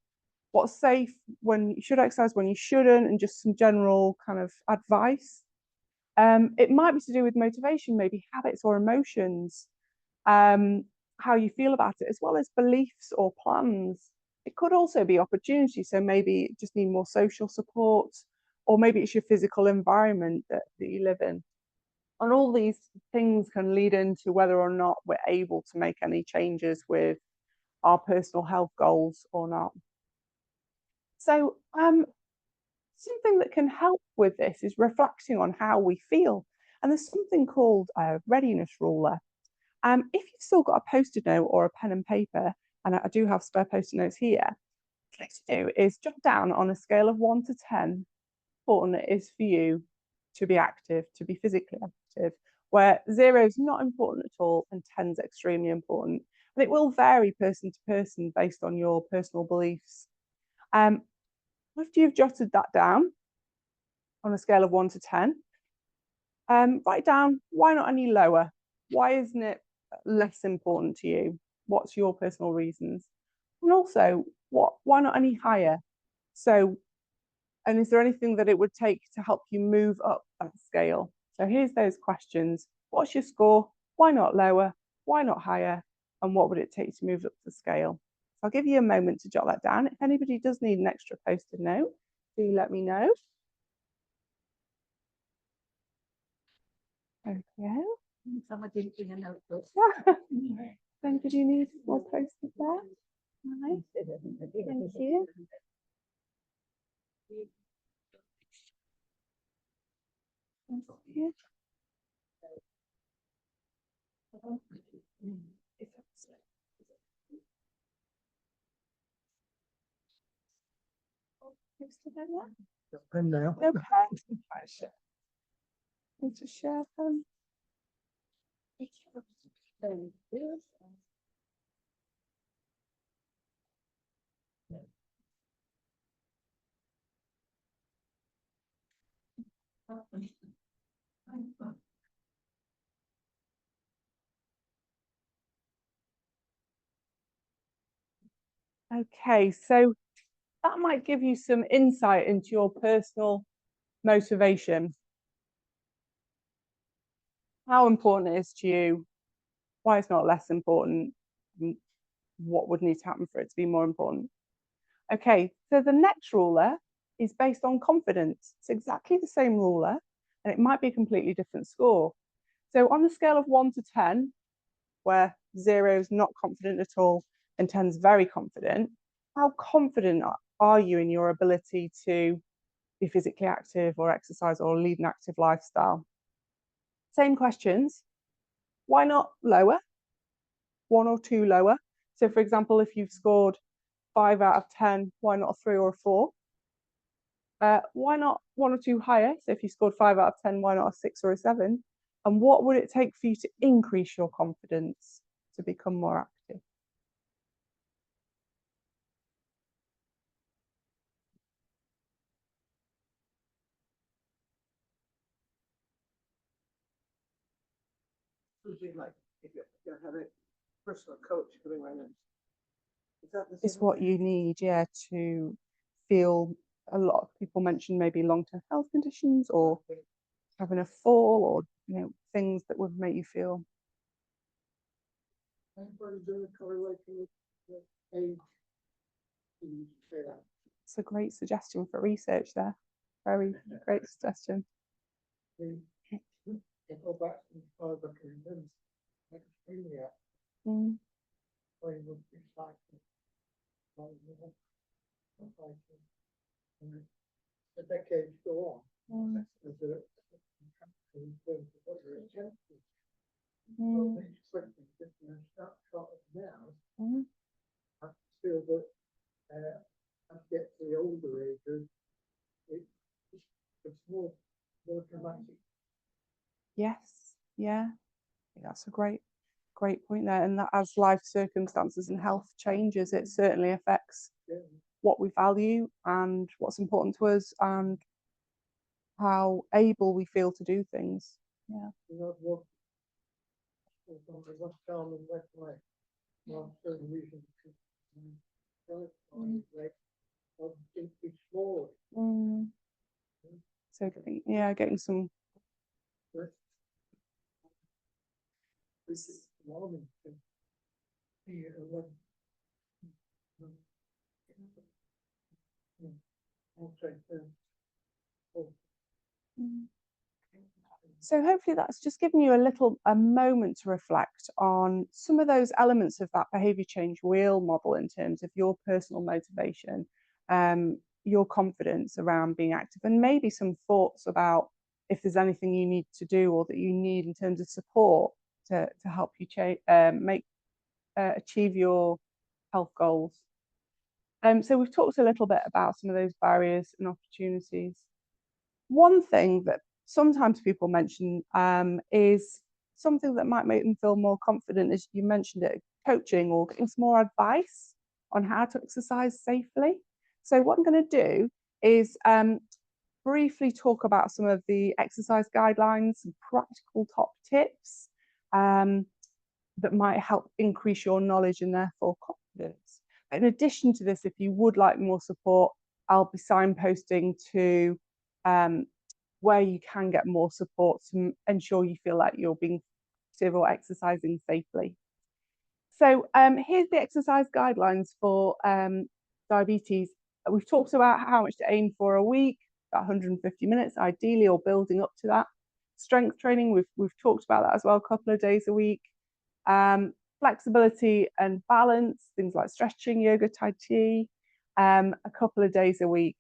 safe, when you should exercise, when you shouldn't, and just some general kind of advice. It might be to do with motivation, maybe habits or emotions, how you feel about it, as well as beliefs or plans. It could also be opportunity, so maybe you just need more social support, or maybe it's your physical environment that you live in. And all these things can lead into whether or not we're able to make any changes with our personal health goals or not. So something that can help with this is reflecting on how we feel. And there's something called a readiness ruler. If you've still got a post-it note or a pen and paper, and I do have spare post-it notes here, what you do is jot down on a scale of 1 to 10, how important it is for you to be active, to be physically active, where 0 is not important at all and 10 is extremely important. And it will vary person to person based on your personal beliefs. After you've jotted that down on a scale of 1 to 10, write down, why not any lower? Why isn't it less important to you? What's your personal reasons? And also, why not any higher? So, and is there anything that it would take to help you move up that scale? So here's those questions. What's your score? Why not lower? Why not higher? And what would it take to move up the scale? So I'll give you a moment to jot that down. If anybody does need an extra post-it note, do let me know. Okay. Someone didn't bring a notebook. Then did you need more posters there? Nice. Thank you. Thank you. Pen now. No pen. Need to share them. Okay, so that might give you some insight into your personal motivation. How important it is to you, why it's not less important, and what would need to happen for it to be more important. Okay, so the next ruler is based on confidence. It's exactly the same ruler, and it might be a completely different score. So on the scale of 1 to 10, where 0 is not confident at all and 10 is very confident, how confident are you in your ability to be physically active or exercise or lead an active lifestyle? Same questions. Why not lower? 1 or 2 lower. So for example, if you've scored 5 out of 10, why not a 3 or a 4? Why not 1 or 2 higher? So if you scored 5 out of 10, why not a 6 or a 7? And what would it take for you to increase your confidence to become more active? Usually like if you have a personal coach coming around and is that the It's same what thing? you need, yeah, to feel. A lot of people mention maybe long-term health conditions or having a fall or things that would make you feel. Anybody doing a correlation with the age? Can you say that? It's a great suggestion for research there. Very great suggestion. If go back to the father can remember, extremely active, Mm. where you would be cycling, the decades go on. Mm. There's a in terms of what you're attempting. Mm. Just a snapshot of now, Mm. I feel that as you get to the older ages, it's more dramatic. Yes, yeah, that's a great point there. And that as life circumstances and health changes, it certainly affects what we value and what's important to us and how able we feel to do things. Yeah. You know, what what's down in that way? Well, certain reasons. It's small. Mm. So yeah, getting some. This is morning. So hopefully that's just given you a moment to reflect on some of those elements of that behaviour change wheel model in terms of your personal motivation, your confidence around being active, and maybe some thoughts about if there's anything you need to do or that you need in terms of support to help you achieve your health goals. So we've talked a little bit about some of those barriers and opportunities. One thing that sometimes people mention is something that might make them feel more confident, as you mentioned it, coaching or getting some more advice on how to exercise safely. So what I'm going to do is briefly talk about some of the exercise guidelines and practical top tips that might help increase your knowledge and therefore confidence. In addition to this, if you would like more support, I'll be signposting to where you can get more support to ensure you feel like you're being active or exercising safely. So here's the exercise guidelines for diabetes. We've talked about how much to aim for a week, about 150 minutes ideally, or building up to that. Strength training, we've talked about that as well, a couple of days a week. Flexibility and balance, things like stretching, yoga, tai chi, a couple of days a week.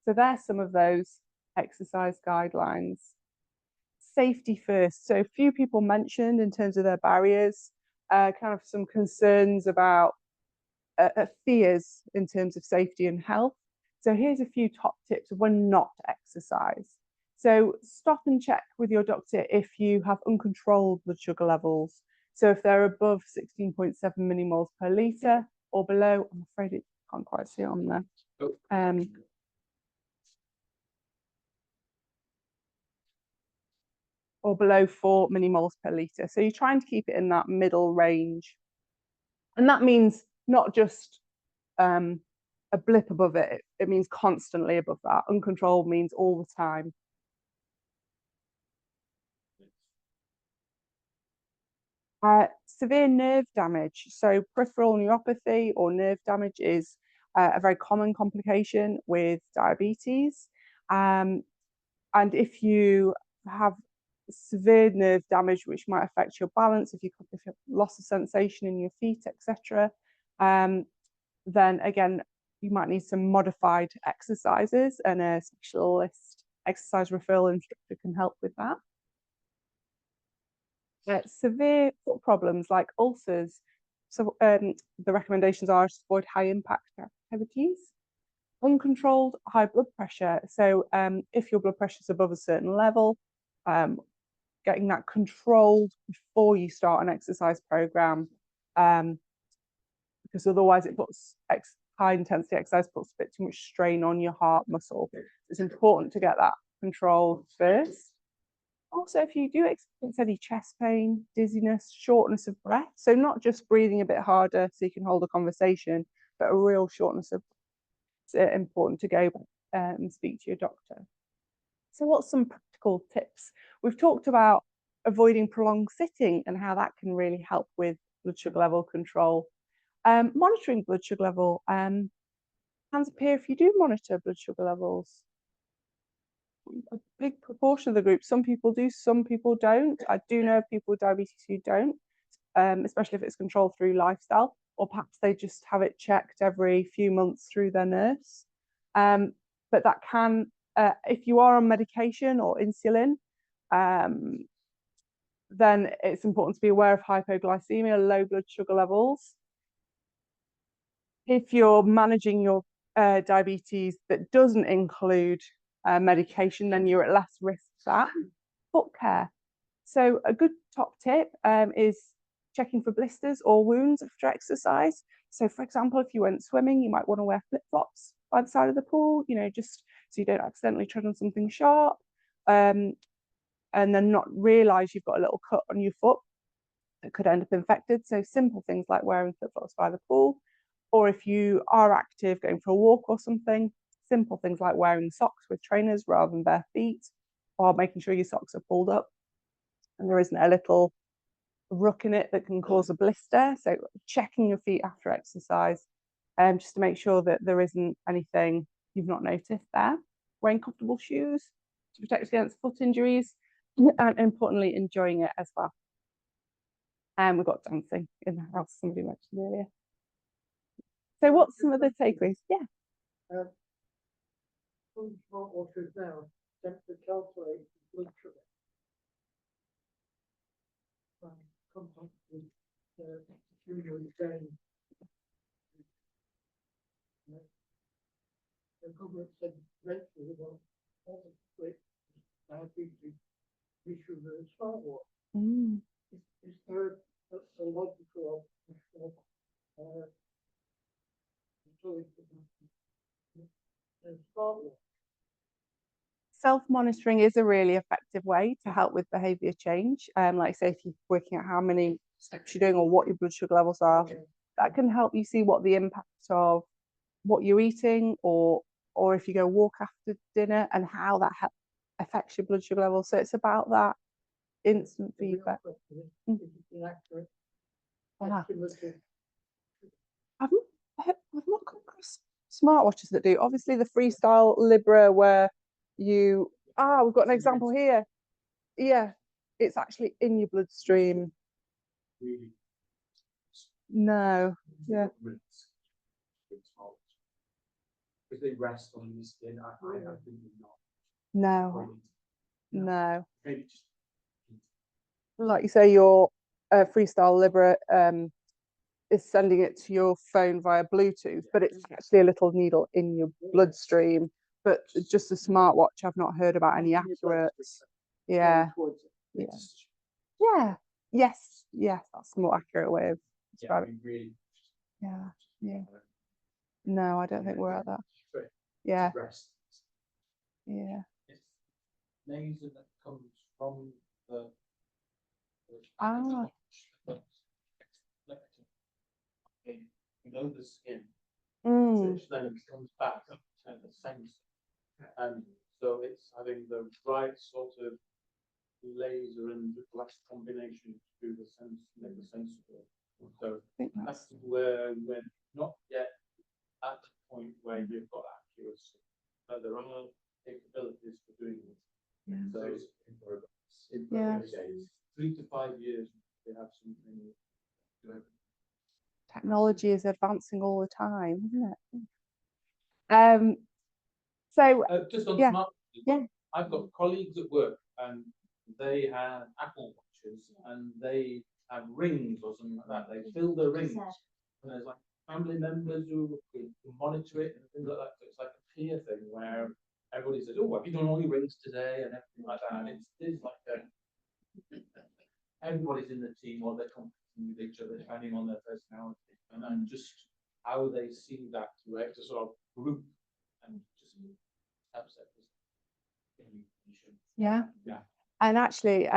So there's some of those exercise guidelines. Safety first. So a few people mentioned in terms of their barriers, kind of some concerns about fears in terms of safety and health. So here's a few top tips of when not to exercise. So stop and check with your doctor if you have uncontrolled blood sugar levels. So if they're above 16.7 millimoles per litre or below, I'm afraid it can't quite see it on there. Or below 4 millimoles per litre. So you're trying to keep it in that middle range. And that means not just a blip above it, it means constantly above that. Uncontrolled means all the time. Severe nerve damage. So peripheral neuropathy or nerve damage is a very common complication with diabetes. And if you have severe nerve damage, which might affect your balance, if you have loss of sensation in your feet, etc., then again, you might need some modified exercises, and a specialist exercise referral instructor can help with that. Severe foot problems like ulcers. So the recommendations are to avoid high impact activities. Uncontrolled high blood pressure. So if your blood pressure is above a certain level, getting that controlled before you start an exercise program, because otherwise it puts high intensity exercise puts a bit too much strain on your heart muscle. It's important to get that controlled first. Also, if you do experience any chest pain, dizziness, shortness of breath, so not just breathing a bit harder so you can hold a conversation, but a real shortness of breath, it's important to go and speak to your doctor. So what's some practical tips? We've talked about avoiding prolonged sitting and how that can really help with blood sugar level control. Monitoring blood sugar level. Hands appear if you do monitor blood sugar levels. A big proportion of the group, some people do, some people don't. I do know people with diabetes who don't, especially if it's controlled through lifestyle, or perhaps they just have it checked every few months through their nurse. But that can, if you are on medication or insulin, then it's important to be aware of hypoglycemia, low blood sugar levels. If you're managing your diabetes that doesn't include medication, then you're at less risk for that. Foot care. So a good top tip is checking for blisters or wounds after exercise. So for example, if you went swimming, you might want to wear flip-flops by the side of the pool, just so you don't accidentally tread on something sharp, and then not realize you've got a little cut on your foot that could end up infected. So simple things like wearing flip-flops by the pool, or if you are active, going for a walk or something, simple things like wearing socks with trainers rather than bare feet, or making sure your socks are pulled up and there isn't a little ruck in it that can cause a blister. So checking your feet after exercise, just to make sure that there isn't anything you've not noticed there. Wearing comfortable shoes to protect against foot injuries, and importantly, enjoying it as well. And we've got dancing in the house, somebody mentioned earlier. So what's some of the takeaways? Yeah. Some smartwatches now attempt to calculate blood sugar. Contact with usually saying the government said eventually about all the diabetes issue with a smartwatch. Is there a logical smartwatch? Self-monitoring is a really effective way to help with behaviour change. Like say if you're working out how many steps you're doing or what your blood sugar levels are, that can help you see what the impact of what you're eating or if you go walk after dinner and how that affects your blood sugar levels. So it's about that instant feedback. I've not come across smartwatches that do. Obviously the Freestyle Libra where we've got an example here. Yeah, it's actually in your bloodstream. Really. No, yeah. Because they rest on the skin, I think not. No, no. Maybe just Like you say, your Freestyle Libra is sending it to your phone via Bluetooth, but it's actually a little needle in your bloodstream. But just a smartwatch, I've not heard about any accurate. Yeah, yeah, yeah, yes, yes. That's a more accurate way of describing. really. Yeah, yeah. No, I don't think we're at that. Yeah, Rest. yeah. It's laser that comes from the Ah, below the skin, mm, which then comes back up to the sensor. And so it's having the right sort of laser and glass combination to do the sense, make the sensor work. So I think that's where we're not yet at the point where you've got accuracy, but there are capabilities for doing it. Yeah. So in Yeah. 3 to 5 years, they have something good. Technology is advancing all the time, isn't it? So Just on yeah, smart, yeah. I've got colleagues at work and they have Apple Watches and they have rings or something like that. They fill the rings and there's like family members who monitor it and things like that. So it's like a peer thing where everybody says, "Oh, have you done all your rings today?" and everything like that. And it's like everybody's in the team or they're competing with each other depending on their personality and just how they see that, right? To sort of group and just upset. Yeah. Yeah. And actually,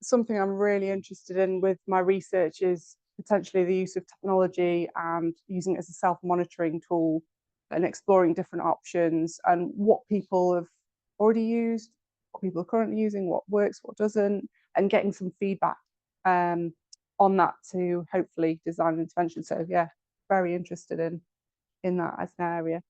something I'm really interested in with my research is potentially the use of technology and using it as a self-monitoring tool and exploring different options and what people have already used, what people are currently using, what works, what doesn't, and getting some feedback on that to hopefully design an intervention. So yeah, very interested in that as an area.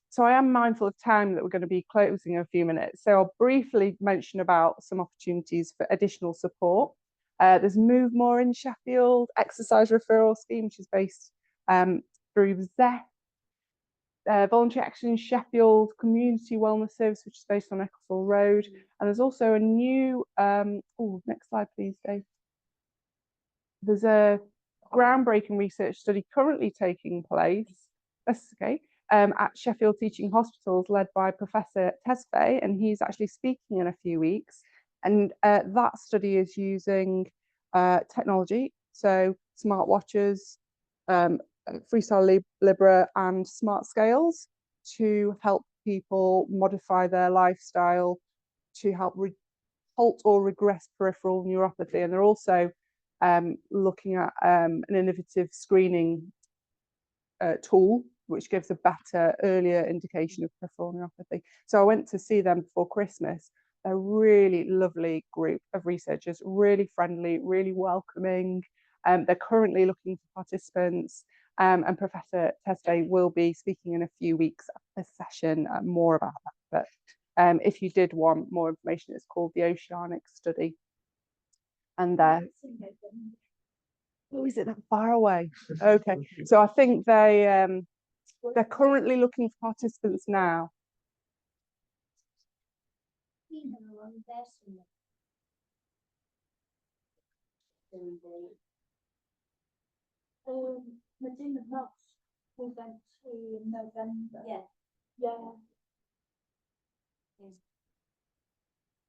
So I am mindful of time that we're going to be closing in a few minutes. So I'll briefly mention about some opportunities for additional support. There's Move More in Sheffield, exercise referral scheme, which is based through ZEF. Voluntary Action in Sheffield, Community Wellness Service, which is based on Ecclesall Road. And there's also a new, next slide please, Dave. There's a groundbreaking research study currently taking place, that's okay, at Sheffield Teaching Hospitals led by Professor Tesfaye, and he's actually speaking in a few weeks. And that study is using technology, so smartwatches, Freestyle Libra and smart scales to help people modify their lifestyle to help halt or regress peripheral neuropathy. And they're also looking at an innovative screening tool which gives a better, earlier indication of peripheral neuropathy. So I went to see them before Christmas. They're a really lovely group of researchers, really friendly, really welcoming. They're currently looking for participants, and Professor Tesfaye will be speaking in a few weeks at a session more about that. But if you did want more information, it's called the Oceanic Study. And oh, is it that far away? Okay, so I think they're currently looking for participants now. Medina Knox, we went to in November. Yeah. Yeah.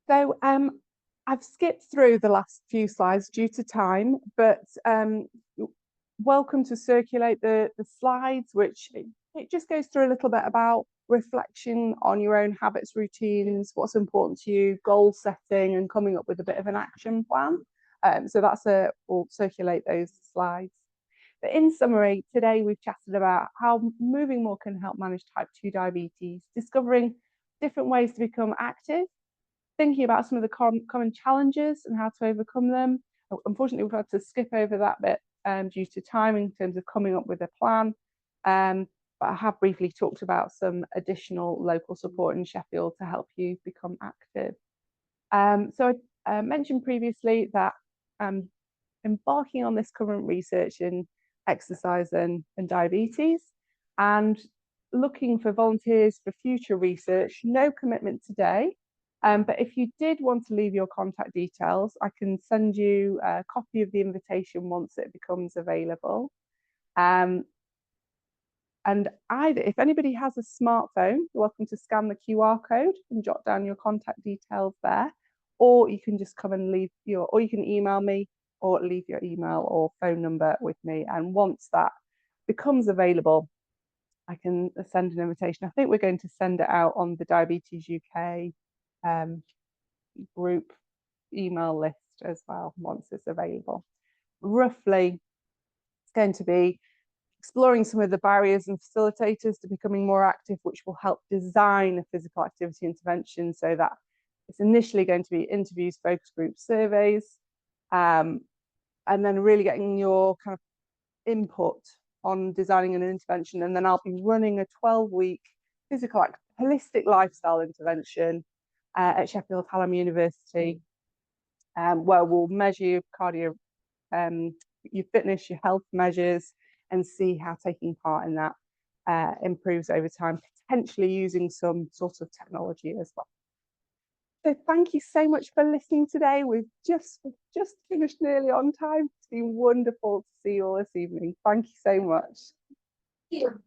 So I've skipped through the last few slides due to time, but welcome to circulate the slides, which it just goes through a little bit about reflection on your own habits, routines, what's important to you, goal setting, and coming up with a bit of an action plan. So we'll circulate those slides. But in summary, today we've chatted about how moving more can help manage type 2 diabetes, discovering different ways to become active, thinking about some of the common challenges and how to overcome them. Unfortunately, we've had to skip over that bit due to time in terms of coming up with a plan. But I have briefly talked about some additional local support in Sheffield to help you become active. So I mentioned previously that I'm embarking on this current research in exercise and diabetes, and looking for volunteers for future research. No commitment today, but if you did want to leave your contact details, I can send you a copy of the invitation once it becomes available. And either, if anybody has a smartphone, you're welcome to scan the QR code and jot down your contact details there, or you can just come and leave or you can email me or leave your email or phone number with me. And once that becomes available, I can send an invitation. I think we're going to send it out on the Diabetes UK group email list as well once it's available. Roughly, it's going to be exploring some of the barriers and facilitators to becoming more active, which will help design a physical activity intervention. So that it's initially going to be interviews, focus group surveys, and then really getting your kind of input on designing an intervention. And then I'll be running a 12-week physical holistic lifestyle intervention at Sheffield Hallam University, where we'll measure your cardio, your fitness, your health measures, and see how taking part in that improves over time, potentially using some sort of technology as well. So thank you so much for listening today. We've just finished nearly on time. It's been wonderful to see you all this evening. Thank you so much. Thank you.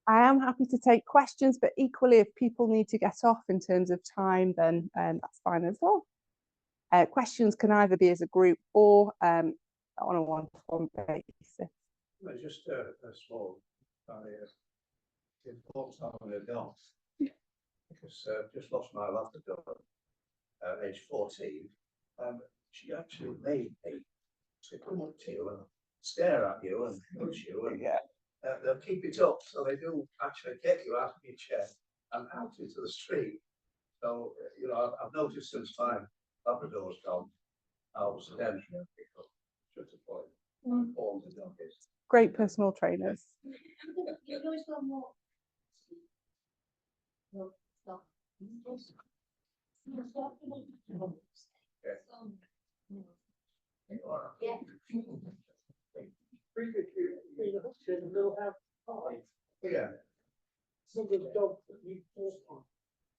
I am happy to take questions, but equally, if people need to get off in terms of time, then that's fine as well. Questions can either be as a group or on a one-to-one basis. Well, just a small thoughts on the dog, because just lost my Labrador age 14. She actually made me come up to you and stare at you and touch you, and they'll keep it up, so they do actually get you out of your chair and out into the street. So you know, I've noticed since my Labrador's gone, I was then just a point. All the doggies. Great personal trainers. You always got more. No, stop. Yeah. Previously, in the little house five, Yeah. some of the dogs that you talk on.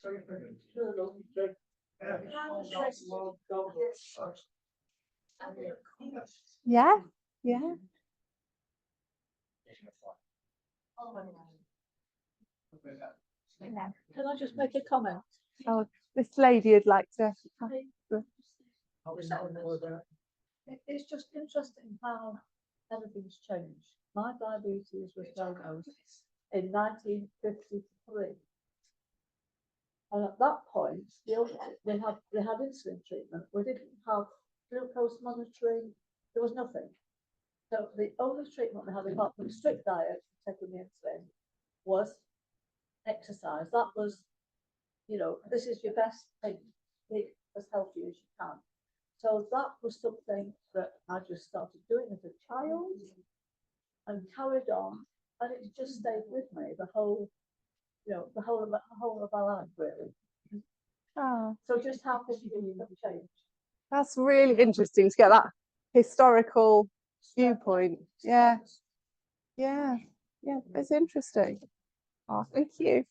Turn on, you say, Yeah, yeah. Can I just make a comment? Oh, this lady would like to. It's just interesting how everything's changed. My diabetes was diagnosed in 1953. And at that point, they had insulin treatment. We didn't have glucose monitoring. There was nothing. So the only treatment we had, apart from strict diet, taking the insulin, was exercise. That was, you know, this is your best thing, be as healthy as you can. So that was something that I just started doing as a child and carried on, and it's just stayed with me the whole, you know, the whole of our life, really. Oh, So just how things have changed. that's really interesting to get that historical viewpoint. Yeah, yeah, yeah. It's interesting. Oh, thank you.